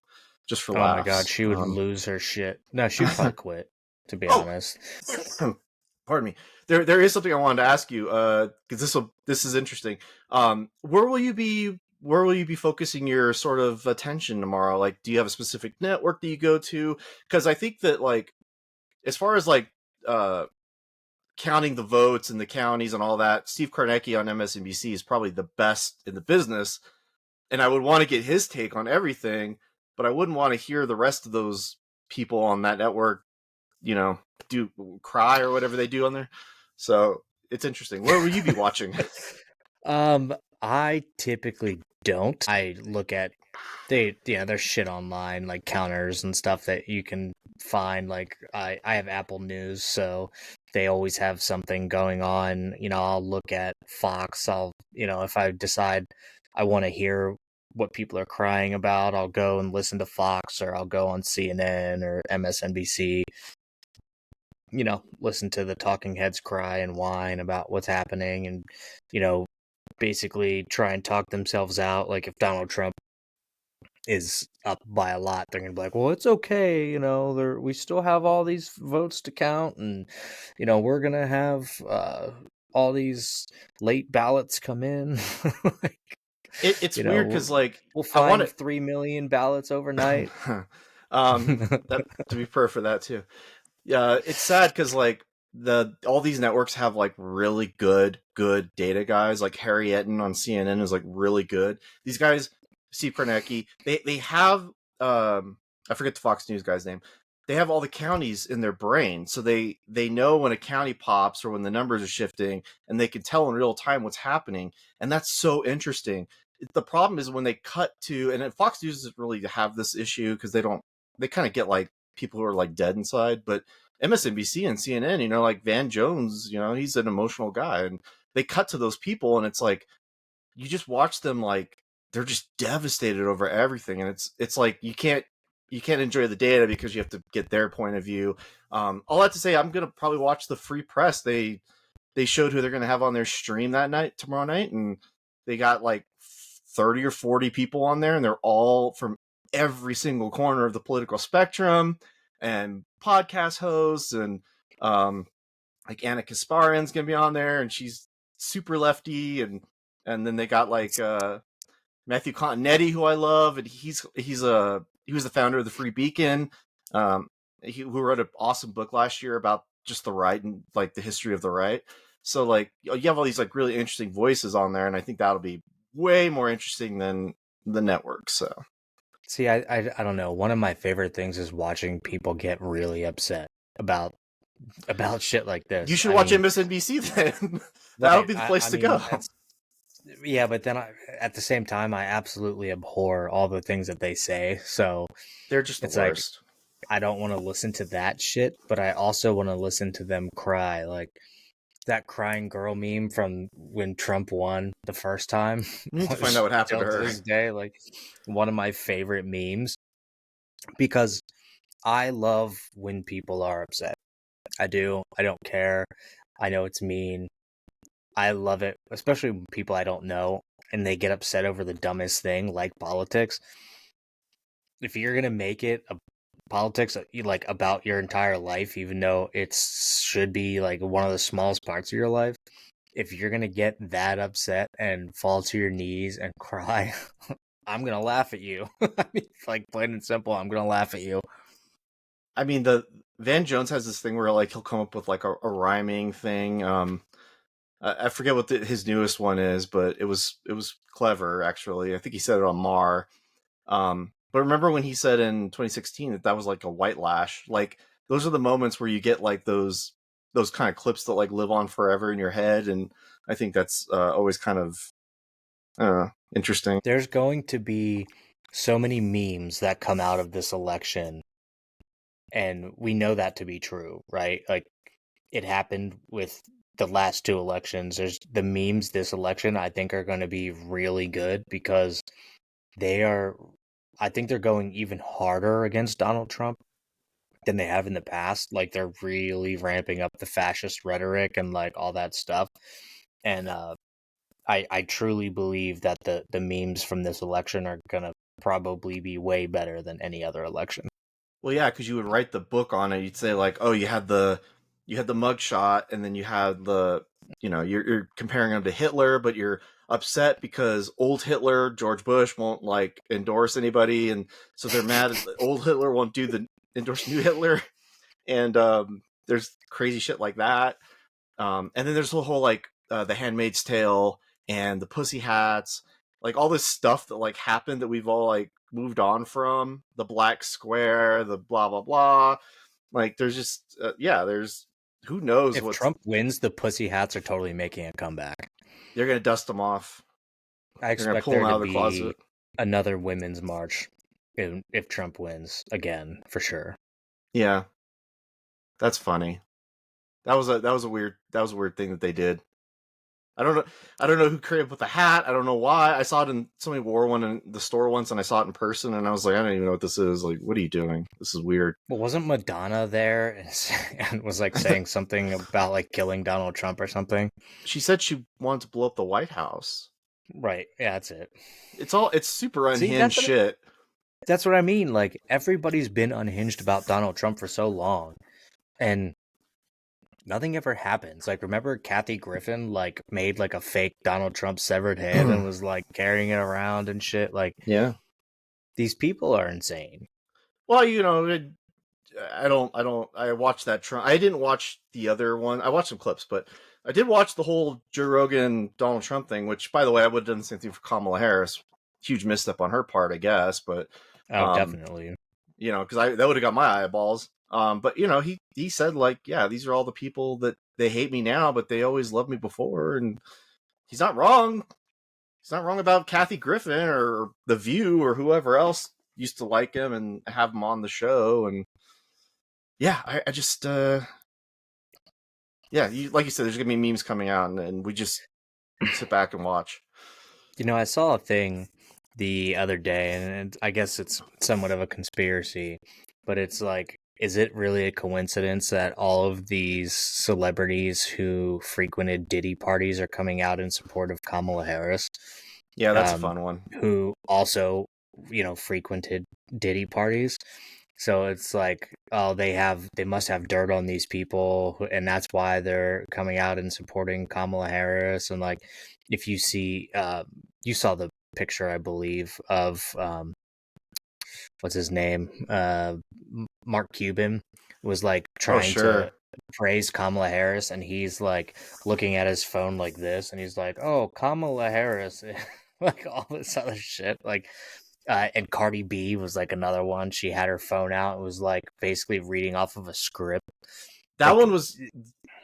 just for oh my God, laughs. she would lose her shit. No, she'd probably quit. To be Oh, honest, pardon me. There is something I wanted to ask you because this is interesting. Where will you be focusing your sort of attention tomorrow? Like, do you have a specific network that you go to? Because I think that, like, as far as like uh counting the votes in the counties and all that, Steve Kornacki on MSNBC is probably the best in the business, and I would want to get his take on everything, but I wouldn't want to hear the rest of those people on that network, you know, do cry or whatever they do on there. So it's interesting. Where will you be watching? I typically don't. I look at there's shit online like counters and stuff that you can find. Like I have Apple News, so they always have something going on. I'll look at Fox. If I decide I want to hear what people are crying about, I'll go and listen to Fox, or I'll go on CNN or MSNBC. Listen to the talking heads cry and whine about what's happening, and basically try and talk themselves out. Like if Donald Trump is up by a lot, they're gonna be like, well, it's okay, we still have all these votes to count, and we're gonna have all these late ballots come in. Like, It's weird because, like, we'll I want find 3 million ballots overnight. to that to be fair for that too. Yeah, it's sad because, like, all these networks have like really good data guys. Like Harry Etten on CNN is like really good. These guys, Steve Kornacki, they have I forget the Fox News guy's name. They have all the counties in their brain, so they know when a county pops or when the numbers are shifting, and they can tell in real time what's happening, and that's so interesting. The problem is when they cut to, and Fox News doesn't really have this issue because they kind of get like people who are like dead inside, but MSNBC and CNN, like Van Jones, he's an emotional guy, and they cut to those people, and it's like you just watch them, like they're just devastated over everything, and it's like you can't enjoy the data because you have to get their point of view. All that to say, I'm gonna probably watch the Free Press. They showed who they're gonna have on their stream tomorrow night, and they got like 30 or 40 people on there, and they're all from every single corner of the political spectrum, and podcast hosts, and like Anna Kasparian's gonna be on there, and she's super lefty, and then they got like Matthew Continetti, who I love, and he was the founder of the Free Beacon, who wrote an awesome book last year about just the right and like the history of the right. So like you have all these like really interesting voices on there, and I think that'll be way more interesting than the network. So See, I don't know. One of my favorite things is watching people get really upset about shit like you this. should I watch mean, MSNBC then. That'll right. be the I place to go. mean, yeah, but then at the same time, I absolutely abhor all the things that they say. So They're just the it's like, worst. I don't want to listen to that shit, but I also want to listen to them cry. Like that crying girl meme from when Trump won the first time. We need to find out Was what happened to still her. this day, like one of my favorite memes, because I love when people are upset. I do. I don't care. I know it's mean. I love it, especially when people I don't know and they get upset over the dumbest thing, like politics. If you're gonna make it a politics like about your entire life, even though it should be like one of the smallest parts of your life, if you're gonna get that upset and fall to your knees and cry, I'm gonna laugh at you. I mean, like plain and simple, I'm gonna laugh at you. I mean, the Van Jones has this thing where like he'll come up with like a rhyming thing. I forget what his newest one is, but it was clever actually. I think he said it on Mar. But remember when he said in 2016 that was like a white lash? Like those are the moments where you get like those kind of clips that like live on forever in your head, and I think that's always kind of interesting. There's going to be so many memes that come out of this election, and we know that to be true, right? Like it happened with the last two elections. There's the memes this election I think are going to be really good because they are I think they're going even harder against Donald Trump than they have in the past. Like they're really ramping up the fascist rhetoric and like all that stuff. And I truly believe that the memes from this election are gonna probably be way better than any other election. Well, yeah, because you would write the book on it. You'd say like, oh, you had the mug shot, and then you had you're comparing him to Hitler, but you're upset because old Hitler, George Bush, won't like endorse anybody, and so they're mad at old Hitler won't endorse new Hitler, and there's crazy shit like that. And then there's the whole like the Handmaid's Tale and the Pussy Hats, like all this stuff that like happened that we've all like moved on from, the Black Square, the blah blah blah. Like there's just there's who knows If what's Trump wins, the pussy hats are totally making a comeback. they're gonna dust them off. I They're gonna expect pull them there out to of the be closet. another women's march if Trump wins again, for sure. Yeah, that's funny. That was a weird thing that they did. I don't know. I don't know who came up with the hat. I don't know why. I saw it in somebody wore one in the store once, and I saw it in person, and I was like, I don't even know what this is. Like, what are you doing? This is weird. Well, wasn't Madonna there and was like saying something about like killing Donald Trump or something? She said she wanted to blow up the White House. Right. Yeah, that's it. It's super See, unhinged shit. that's what I mean. Like everybody's been unhinged about Donald Trump for so long, and nothing ever happens. Like, remember Kathy Griffin like made like a fake Donald Trump severed head and was like carrying it around and shit. Like, Yeah. these people are insane. Well, I watched that Trump. I didn't watch the other one. I watched some clips, but I did watch the whole Joe Rogan Donald Trump thing. Which, by the way, I would have done the same thing for Kamala Harris. Huge misstep on her part, I guess. But Oh, um, definitely. because I that would have got my eyeballs. But he said like, yeah, these are all the people that they hate me now, but they always loved me before, and he's not wrong. He's not wrong about Kathy Griffin or The View or whoever else used to like him and have him on the show. And yeah, I just like you said, there's gonna be memes coming out, and we just sit back and watch. I saw a thing the other day, and I guess it's somewhat of a conspiracy, but it's like, is it really a coincidence that all of these celebrities who frequented Diddy parties are coming out in support of Kamala Harris, Yeah, that's a fun one. who also, frequented Diddy parties? So it's like, oh, they must have dirt on these people, and that's why they're coming out and supporting Kamala Harris. And like, if you see, you saw the picture, I believe, of what's his name, Mark Cuban was like Oh, trying to sure. praise Kamala Harris, and he's like looking at his phone like this, and he's like, "Oh, Kamala Harris," like all this other shit, like. And Cardi B was like another one. She had her phone out. It was like basically reading off of a script. That Like, one was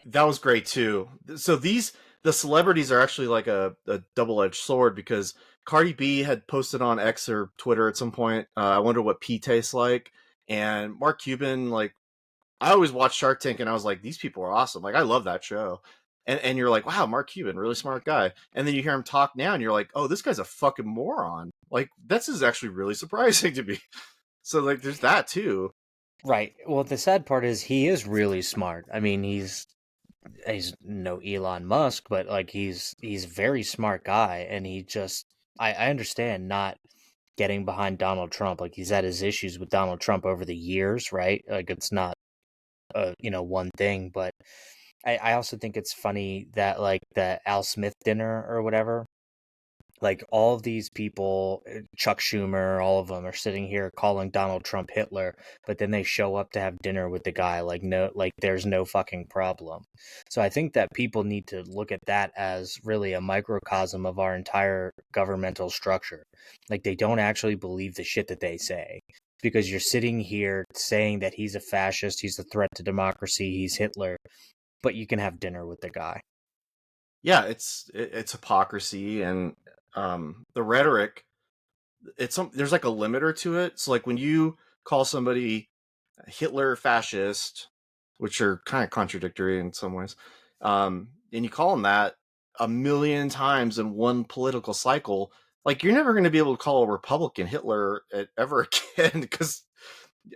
that was great too. So the celebrities are actually like a double edged sword because Cardi B had posted on X or Twitter at some point. I wonder what pee tastes like, and Mark Cuban like I always watch Shark Tank and I was like, these people are awesome. Like I love that show. And you're like, wow, Mark Cuban, really smart guy. And then you hear him talk now and you're like, oh, this guy's a fucking moron. Like this is actually really surprising to me. So like there's that too. right. Well, the sad part is he is really smart. I mean, he's no Elon Musk, but like he's a very smart guy, and he just I understand not getting behind Donald Trump. Like he's had his issues with Donald Trump over the years, right? Like it's not one thing, but I also think it's funny that like the Al Smith dinner or whatever, Like all of these people, Chuck Schumer, all of them are sitting here calling Donald Trump Hitler, but then they show up to have dinner with the guy like no, like there's no fucking problem. So I think that people need to look at that as really a microcosm of our entire governmental structure. Like they don't actually believe the shit that they say, because you're sitting here saying that he's a fascist, he's a threat to democracy, he's Hitler, but you can have dinner with the guy. Yeah, it's hypocrisy, and the rhetoric. There's like a limiter to it. So like when you call somebody Hitler, fascist, which are kind of contradictory in some ways, and you call them that a million times in one political cycle, like you're never going to be able to call a Republican Hitler ever again, because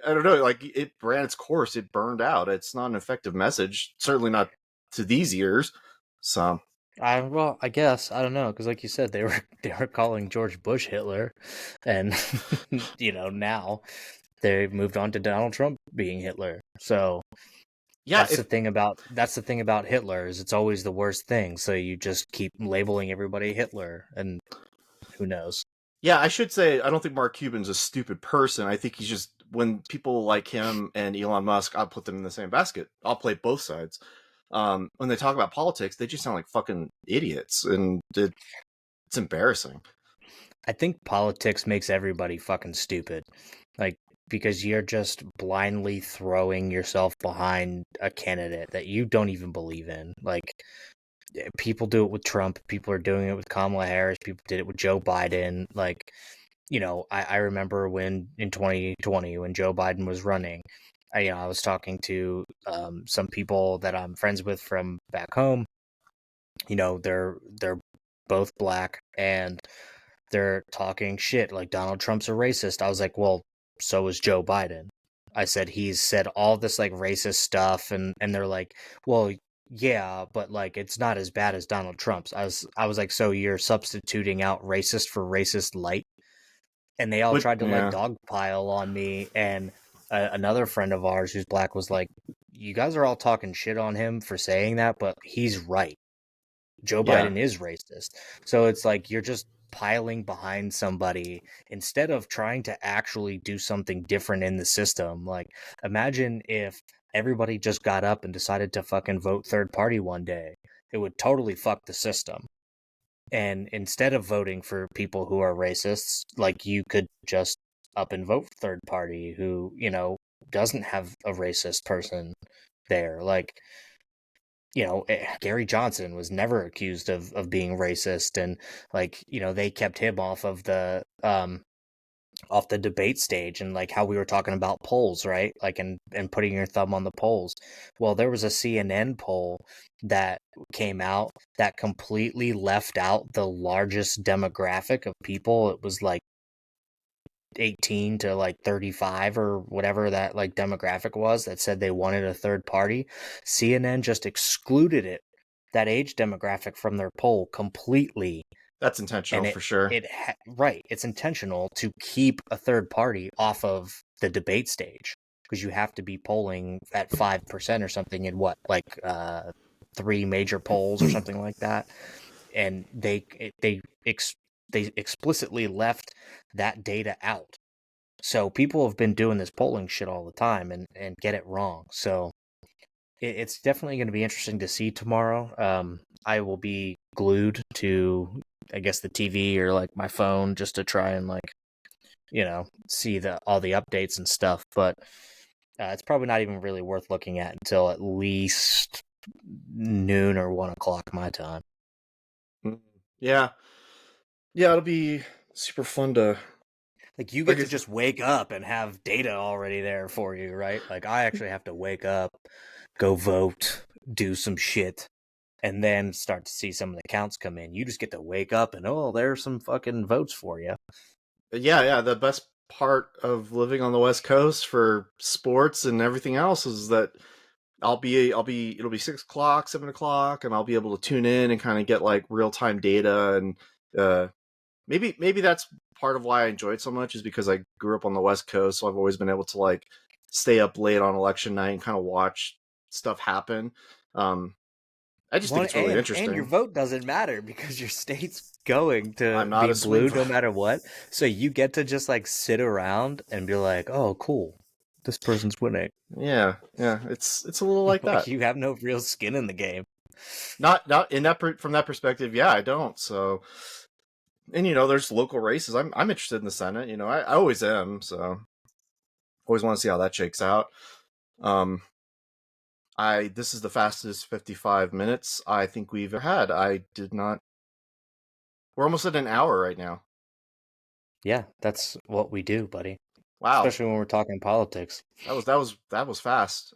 I don't know, like it ran its course, it burned out. It's not an effective message, certainly not to these ears. So I guess I don't know, because like you said, they were calling George Bush Hitler, and now they've moved on to Donald Trump being Hitler. So yeah, if that's the thing about Hitler, is it's always the worst thing. So you just keep labeling everybody Hitler, and who knows? Yeah, I should say I don't think Mark Cuban's a stupid person. I think he's just, when people like him and Elon Musk, I'll put them in the same basket. I'll play both sides. When they talk about politics, they just sound like fucking idiots, and it's embarrassing. I think politics makes everybody fucking stupid. Like, because you're just blindly throwing yourself behind a candidate that you don't even believe in. Like, people do it with Trump. People are doing it with Kamala Harris. People did it with Joe Biden. Like, I remember when in 2020, when Joe Biden was running, I was talking to some people that I'm friends with from back home. They're both black, and they're talking shit like Donald Trump's a racist. I was like, well, so is Joe Biden. I said he's said all this like racist stuff, and they're like, well, yeah, but like it's not as bad as Donald Trump's. I was like, so you're substituting out racist for racist light? And they all But tried to like yeah, dogpile on me. And another friend of ours who's black was like, you guys are all talking shit on him for saying that, but he's right. Joe yeah, Biden is racist. So it's like you're just piling behind somebody instead of trying to actually do something different in the system. Like, imagine if everybody just got up and decided to fucking vote third party one day. It would totally fuck the system. And instead of voting for people who are racists, like you could just up and vote third party who, doesn't have a racist person there. Like, Gary Johnson was never accused of being racist, and like, they kept him off the debate stage, and like how we were talking about polls, right? Like, and putting your thumb on the polls. Well, there was a CNN poll that came out that completely left out the largest demographic of people. It was like 18 to like 35 or whatever that like demographic was, that said they wanted a third party. CNN just excluded that age demographic from their poll completely. that's And intentional for sure. right, it's intentional to keep a third party off of the debate stage, because you have to be polling at 5% or something in what, like three major polls or something like that. And they explicitly left that data out. So people have been doing this polling shit all the time and get it wrong. So it's definitely going to be interesting to see tomorrow. I will be glued to, I guess, the TV or like my phone, just to try and like, see all the updates and stuff. But it's probably not even really worth looking at until at least noon or 1 o'clock my time. Mm, yeah, yeah, it'll be super fun to, Like, you like get I to said, just wake up and have data already there for you, right? Like, I actually have to wake up, go vote, do some shit, and then start to see some of the counts come in. You just get to wake up and, oh, there's some fucking votes for you. yeah, the best part of living on the West Coast for sports and everything else is that it'll be 6 o'clock, 7 o'clock, and I'll be able to tune in and kind of get like real time data. And uh, maybe that's part of why I enjoy it so much, is because I grew up on the West Coast, so I've always been able to like stay up late on election night and kind of watch stuff happen. Um, I just think it's really And your interesting. vote doesn't matter because your state's going I'm to not be a swing blue no voter. matter what. So you get to just like sit around and be like, "Oh, cool. This person's winning." Yeah, yeah, it's a little like Like that. you have no real skin in the game. Not in that from that perspective. Yeah, I don't. So, and there's local races. I'm interested in the Senate. I always am. So always want to see how that shakes out. Um, this is the fastest 55 minutes I think we've ever had. I did not. We're almost at an hour right now. Yeah, that's what we do, buddy. Wow, Especially when we're talking politics. that was fast.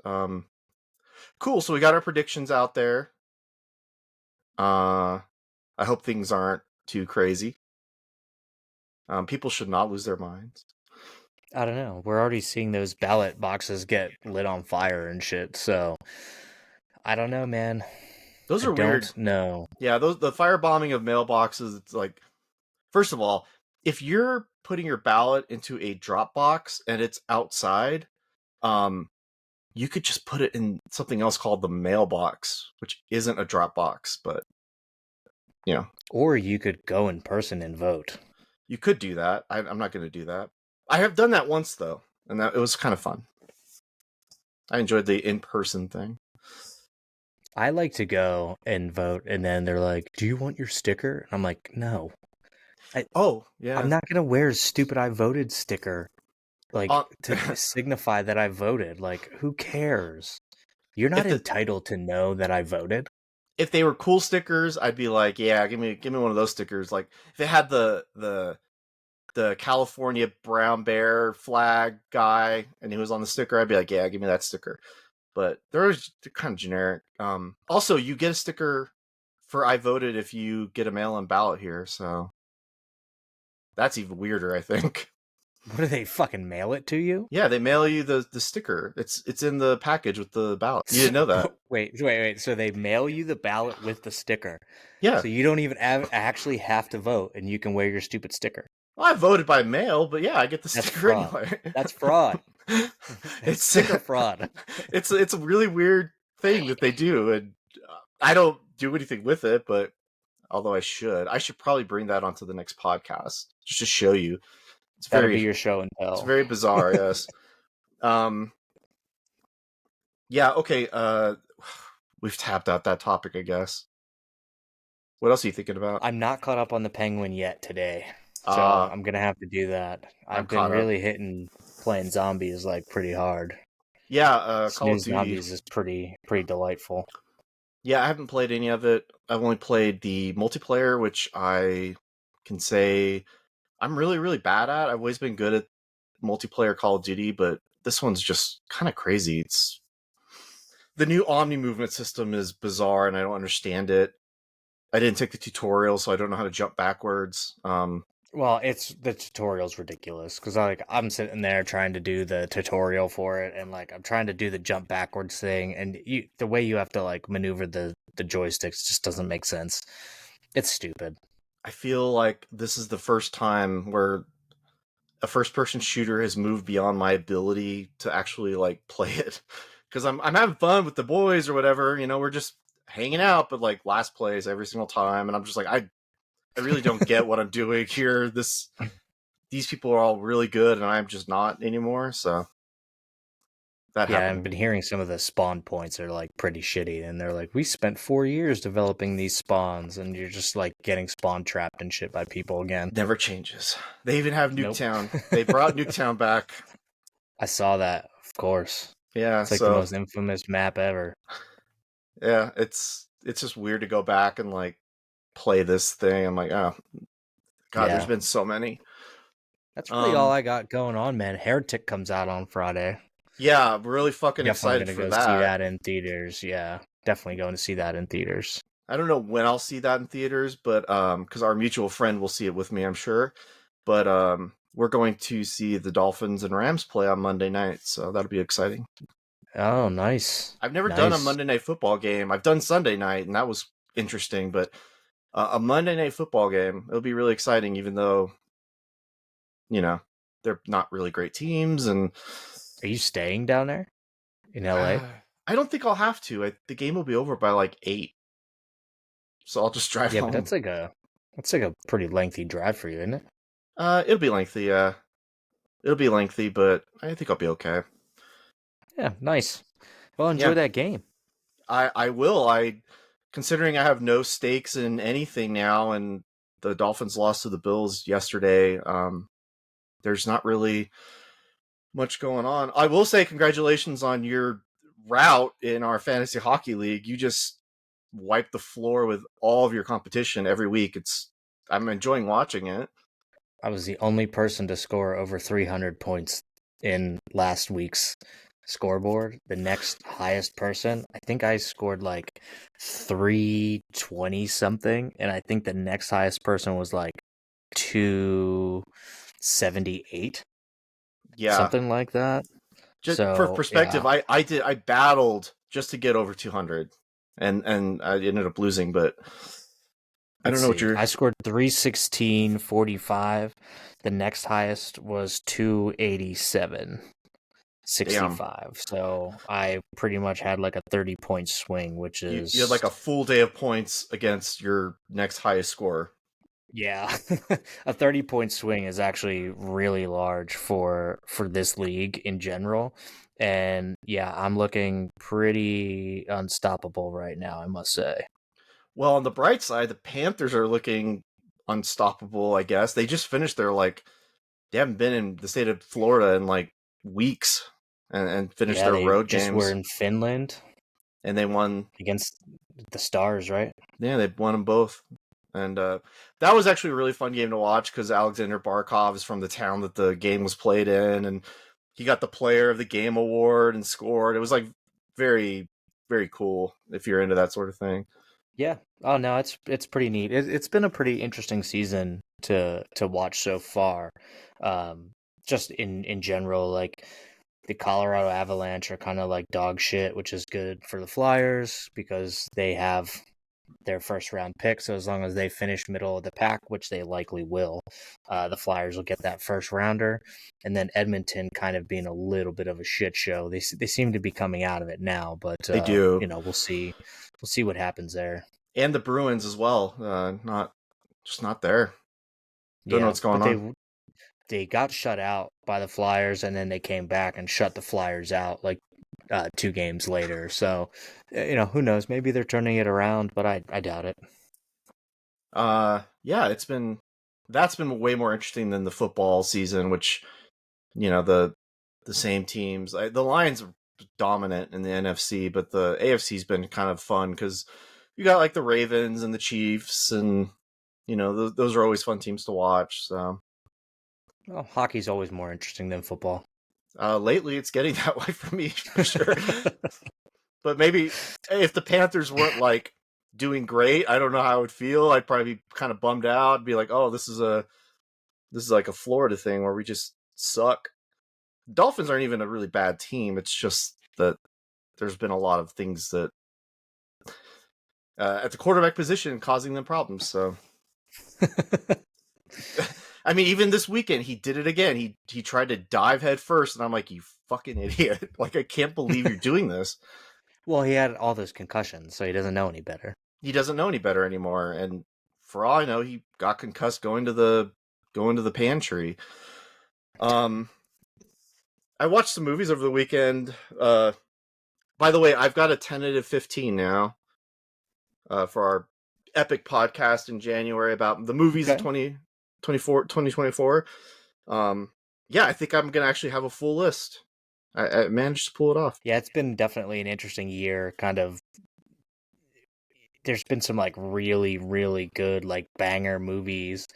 Cool. So we got our predictions out there. Uh, I hope things aren't too crazy. People should not lose their minds. I don't know. We're already seeing those ballot boxes get lit on fire and shit. So I don't know, man. Those I are weird. don't know. Yeah, the firebombing of mailboxes. It's like, first of all, if you're putting your ballot into a drop box and it's outside, um, you could just put it in something else called the mailbox, which isn't a drop box, but Or you could go in person and vote. you could do that. I'm not going to do that. I have done that once though, and it was kind of fun. I enjoyed the in-person thing. I like to go and vote, and then they're like, "Do you want your sticker?" And I'm like, "No, Oh I'm yeah. not gonna wear a stupid "I voted" sticker, like Uh, to signify that I voted. Like, who cares? You're not if the entitled to know that I voted." if they were cool stickers, I'd be like, yeah, give me one of those stickers. Like if it had the California brown bear flag guy and he was on the sticker, I'd be like, yeah, give me that sticker. But they're kind of generic. Also, you get a sticker for I voted if you get a mail-in ballot here, so that's even weirder, I think. What do they fucking mail it to you? Yeah, they mail you the sticker. It's in the package with the ballot. You didn't know that? Wait. So they mail you the ballot with the sticker. Yeah. So you don't even actually have to vote, and you can wear your stupid sticker. Well, I voted by mail, but yeah, I get the That's sticker fraud. anyway. That's fraud. That's it's sticker fraud. it's a really weird thing that they do, and I don't do anything with it. But although I should probably bring that onto the next podcast just to show you. It's That'll be very your show and it's tell. very bizarre. Yes. Um. Yeah. Okay. We've tapped out that topic, I guess. What else are you thinking about? I'm not caught up on the Penguin yet today, so Uh, I'm gonna have to do that. I'm I've been caught up. really hitting playing zombies like pretty hard. Yeah. Call of Snooze Duty. zombies is pretty delightful. Yeah, I haven't played any of it. I've only played the multiplayer, which I can say I'm really, really bad at. I've always been good at multiplayer Call of Duty, but this one's just kind of crazy. It's the new Omni movement system is bizarre, and I don't understand it. I didn't take the tutorial, so I don't know how to jump backwards. Well, it's the tutorial's ridiculous because I'm sitting there trying to do the tutorial for it, and like I'm trying to do the jump backwards thing, and the way you have to like maneuver the joysticks just doesn't make sense. It's stupid. I feel like this is the first time where a first-person shooter has moved beyond my ability to actually like play it, because I'm having fun with the boys or whatever. We're just hanging out, but like last plays every single time, and I'm just like I really don't get what I'm doing here. These people are all really good, and I'm just not anymore. So that Yeah, happened I've to been me. hearing some of the spawn points are like pretty shitty, and they're like, we spent 4 years developing these spawns, and you're just like getting spawn trapped and shit by people again. Never changes. They even have Nope. Nuketown. They brought Nuketown back. I saw that, of course. Yeah, It's like the so most infamous map ever. yeah, it's just weird to go back and like play this thing. I'm like, oh god, there's Yeah. been so many. That's really all Um, I got going on, man. Heretic comes out on Friday. yeah, I'm really fucking Definitely excited gonna for go see that. that in theaters. Yeah, definitely going to see that in theaters. I don't know when I'll see that in theaters, but because our mutual friend will see it with me, I'm sure. But we're going to see the Dolphins and Rams play on Monday night, so that'll be exciting. Oh, nice, I've never done a nice. Monday night football game. I've done Sunday night, and that was interesting, but a Monday night football game, it'll be really exciting, even though you know they're not really great teams. And Are you staying down there in LA? I don't think I'll have to. The game will be over by like 8. so I'll just drive Yeah, but home. that's like a pretty lengthy drive for you, isn't it? It'll be lengthy. It'll be lengthy, but I think I'll be okay. Yeah, nice. Well, enjoy Yeah, that game. I will. Considering I have no stakes in anything now, and the Dolphins lost to the Bills yesterday. There's not really much going on. I will say congratulations on your route in our fantasy hockey league. You just wiped the floor with all of your competition every week. I'm enjoying watching it. I was the only person to score over 300 points in last week's scoreboard. The next highest person, I think I scored like 320 something, and I think the next highest person was like 278, Yeah, something like that. just for So, perspective, yeah. I battled just to get over 200, and I ended up losing. But I Let's don't know what see. you're. I scored 316.45. The next highest was 287. Damn, 65. So I pretty much had like a 30-point swing, which you had like is, a full day of points against your next highest score. yeah, a 30-point swing is actually really large for this league in general. And yeah, I'm looking pretty unstoppable right now, I must say. Well, on the bright side, the Panthers are looking unstoppable. I guess they just finished their they haven't been in the state of Florida in like weeks, and finished Yeah, their they road just were games, in Finland and they won. against the Stars, right? Yeah, they won them both, and that was actually a really fun game to watch because Alexander Barkov is from the town that the game was played in, and he got the Player of the Game award and scored. It was like very, very cool if you're into that sort of thing. Yeah. Oh no, it's pretty neat. It's been a pretty interesting season to watch so far. Um, just in general, like the Colorado Avalanche are kind of like dog shit, which is good for the Flyers because they have their first round pick. So as long as they finish middle of the pack, which they likely will, the Flyers will get that first rounder. And then Edmonton kind of being a little bit of a shit show. They seem to be coming out of it now, but They do, we'll see. We'll see what happens there. and the Bruins as well. Not just not there. Don't know Yeah, what's going but on. they got shut out by the Flyers, and then they came back and shut the Flyers out like 2 games later. So, who knows? Maybe they're turning it around, but I doubt it. Yeah, that's been way more interesting than the football season, which the same teams. The Lions are dominant in the NFC, but the AFC's been kind of fun because you got like the Ravens and the Chiefs, and those are always fun teams to watch. So Well, hockey's always more interesting than football. lately, it's getting that way for me for sure. But maybe if the Panthers weren't like doing great, I don't know how I would feel. I'd probably be kind of bummed out, be like, "Oh, this is like a Florida thing where we just suck." Dolphins aren't even a really bad team. It's just that there's been a lot of things that at the quarterback position causing them problems. So, I mean, even this weekend he did it again. He tried to dive head first, and I'm like, "You fucking idiot! Like, I can't believe you're doing this." Well, he had all those concussions, so he doesn't know any better. He doesn't know any better anymore, and for all I know, he got concussed going to the pantry. Um, I watched some movies over the weekend. By the way, I've got a tentative 15 now for our epic podcast in January about the movies of Okay. 2024. Yeah, I think I'm gonna actually have a full list. I managed to pull it off. Yeah, it's been definitely an interesting year. Kind of, there's been some like really, really good like banger movies,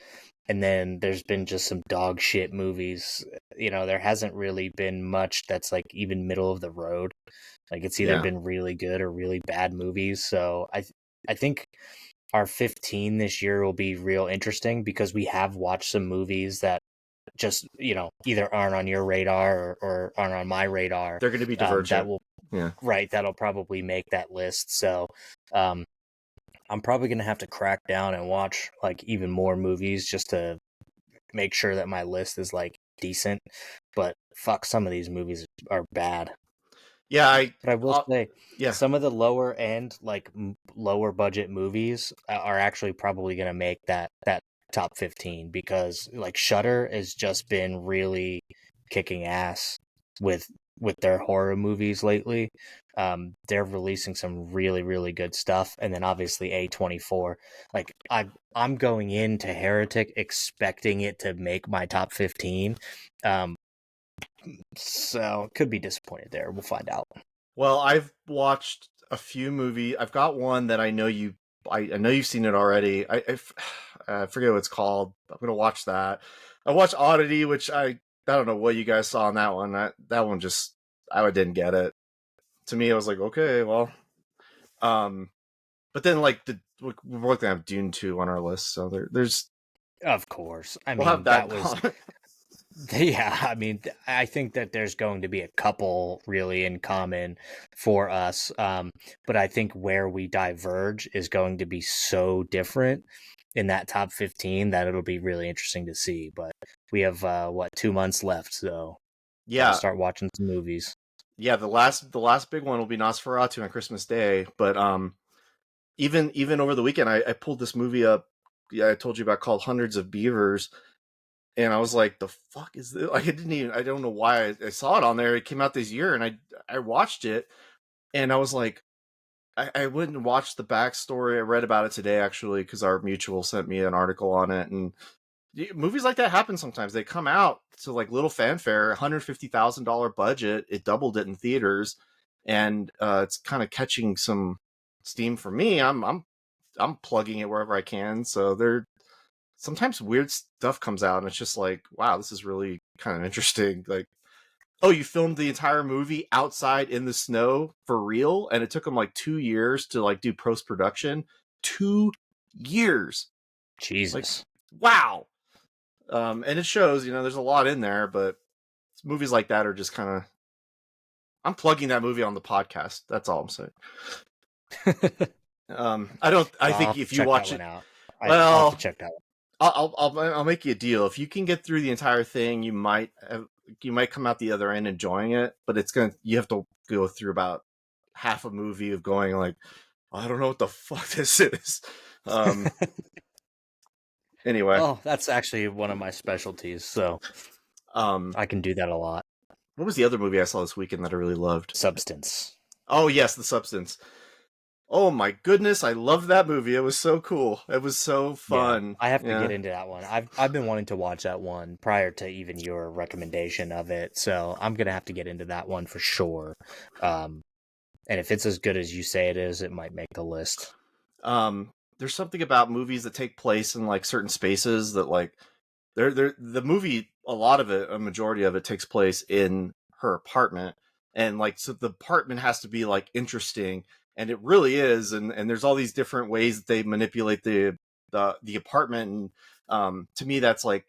and then there's been just some dog shit movies. There hasn't really been much that's like even middle of the road. Like it's either Yeah, been really good or really bad movies. So I think our 15 this year will be real interesting because we have watched some movies that just either aren't on your radar or aren't on my radar. they're gonna be That divergent. will Yeah. right that'll probably make that list. So um, I'm probably gonna have to crack down and watch like even more movies just to make sure that my list is like decent. But fuck, some of these movies are bad. Yeah, But I will say, yeah. some of the lower end, like lower budget movies, are actually probably going to make that top 15 because like Shudder has just been really kicking ass with with their horror movies lately. They're releasing some really good stuff, and then obviously A24. Like I'm going into Heretic expecting it to make my top 15. Um, so could be disappointed there. We'll find out. Well, I've watched a few movies. I've got one that I know you. I know you've seen it already. I forget what it's called. I'm gonna watch that. I watched Oddity, which I don't know what you guys saw on that one. That one just I didn't get it. To me, I was like, okay, well, um, but then like we're both gonna have Dune 2 on our list, so there's Of course. I we'll have mean, that that was gone. yeah, I mean, I think that there's going to be a couple really in common for us. But I think where we diverge is going to be so different in that top 15 that it'll be really interesting to see. But we have what 2 months left, so gotta Yeah, start watching some movies. yeah. The last big one will be Nosferatu on Christmas Day, but even over the weekend, I pulled this movie up. Yeah, I told you about called Hundreds of Beavers, and I was like, "The fuck is this?" Like, I don't know why I saw it on there. It came out this year, and I watched it, and I was like, I went and watched the backstory. I read about it today actually because our mutual sent me an article on it, and movies like that happen sometimes. They come out to like little fanfare, $150,000 budget. It doubled it in theaters, and it's kind of catching some steam for me. I'm plugging it wherever I can. So there sometimes weird stuff comes out, and it's just like, wow, this is really kind of interesting. Like, oh, you filmed the entire movie outside in the snow for real, and it took them like 2 years to like do post production. 2 years, like, Jesus. wow. And it shows, there's a lot in there, but movies like that are just kind of. I'm plugging that movie on the podcast. That's all I'm saying. I don't. I Well, I'll think have to if you check that watch one it, out. I'll have to well, check that one. I'll make you a deal. If you can get through the entire thing, you might come out the other end enjoying it. But you have to go through about half a movie of going like, I don't know what the fuck this is. Um. Anyway. Oh, that's actually one of my specialties, so Um. I can do that a lot. What was the other movie I saw this weekend that I really loved? Substance. Oh yes, The Substance. Oh my goodness, I loved that movie. It was so cool. It was so Yeah, fun. I have to get Yeah. into that one. I've been wanting to watch that one prior to even your recommendation of it, so I'm gonna have to get into that one for sure. Um, and if it's as good as you say it is, it might make the list. There's something about movies that take place in like certain spaces that like the movie, a lot of it, a majority of it takes place in her apartment, and like so the apartment has to be like interesting, and it really is, and there's all these different ways that they manipulate the apartment, and to me that's like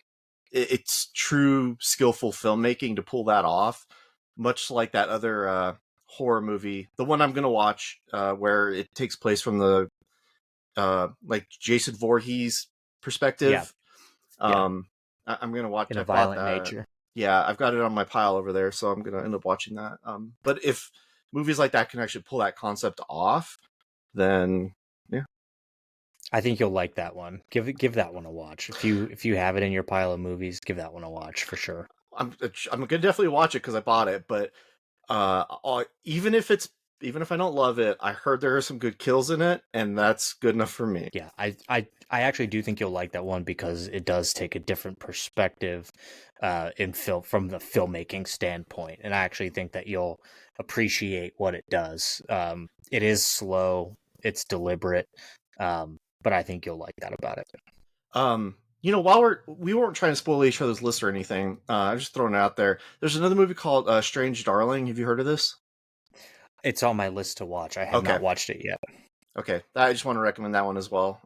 it's true skillful filmmaking to pull that off, much like that other horror movie, the one I'm gonna watch, where it takes place from the like Jason Voorhees Yeah, perspective. yeah, I'm gonna watch. in a I bought violent that. nature. Yeah, I've got it on my pile over there, so I'm gonna end up watching that. But if movies like that can actually pull that concept off, then yeah, I think you'll like that one. Give that one a watch. If you have it in your pile of movies, give that one a watch for sure. I'm gonna definitely watch it because I bought it. But even if I don't love it, I heard there are some good kills in it, and that's good enough for me. Yeah, I actually do think you'll like that one because it does take a different perspective in film from the filmmaking standpoint, and I actually think that you'll appreciate what it does. It is slow, it's deliberate, but I think you'll like that about it. While we weren't trying to spoil each other's list or anything, I'm just throwing it out there. There's another movie called Strange Darling. Have you heard of this? It's on my list to watch. I have Okay. not watched it yet. Okay. I just want to recommend that one as well.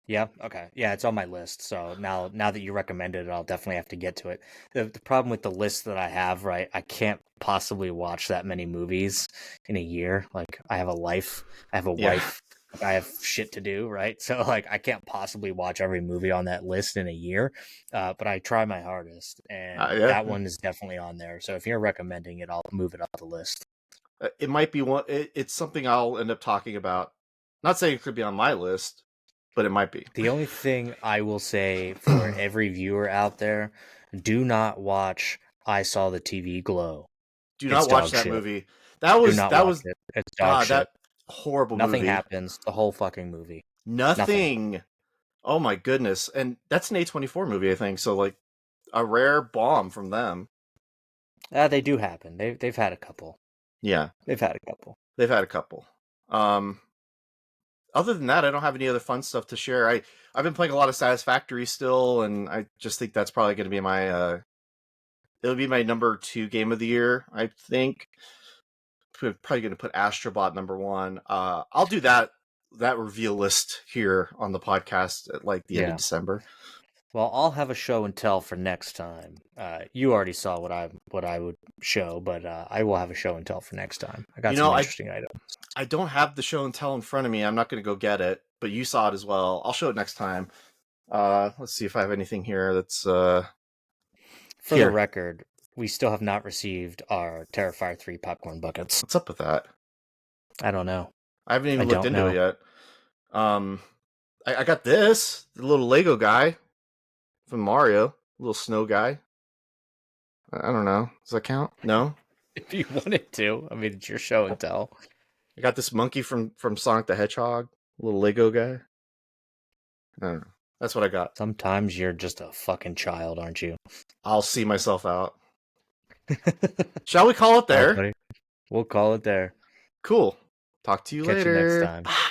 Yeah, okay. Yeah, it's on my list. So now that you recommended it, I'll definitely have to get to it. The problem with the list that I have, right, I can't possibly watch that many movies in a year. Like I have a life, I have a Yeah. wife, like, I have shit to do, right? So like I can't possibly watch every movie on that list in a year. But I try my hardest, and Yeah. that one is definitely on there. So if you're recommending it, I'll move it up the list. It might be one. It's something I'll end up talking about. Not saying it could be on my list, but it might be. The only thing I will say for every viewer out there, do not watch I Saw the TV Glow. Do It's not watch dog that shit. movie. Do not That watch was it. It's dog God, shit. that horrible Nothing movie. happens the whole fucking movie. Nothing. Oh my goodness. And that's an A24 movie, I think. So like a rare bomb from them. They do happen. They've had a couple. Yeah. They've had a couple. They've had a couple. Other than that, I don't have any other fun stuff to share. I've been playing a lot of Satisfactory still, and I just think that's probably going to be my it'll be my number 2 game of the year, I think. Probably going to put Astrobot number 1. I'll do that reveal list here on the podcast at like the end of December. Well, I'll have a show and tell for next time. You already saw what I would show, but I will have a show and tell for next time. I got some interesting items. I don't have the show and tell in front of me. I'm not going to go get it, but you saw it as well. I'll show it next time. Let's see if I have anything here that's For the record, we still have not received our Terrifier 3 popcorn buckets. What's up with that? I don't know. I haven't even looked into it yet. I got this, the little Lego guy from Mario, little snow guy. I don't know. Does that count? No? If you wanted to. I mean, it's your show and tell. I got this monkey from Sonic the Hedgehog, little Lego guy. I don't know. That's what I got. Sometimes you're just a fucking child, aren't you? I'll see myself out. Shall we call it there? Right, we'll call it there. Cool. Talk to you later. Catch you next time. Bye.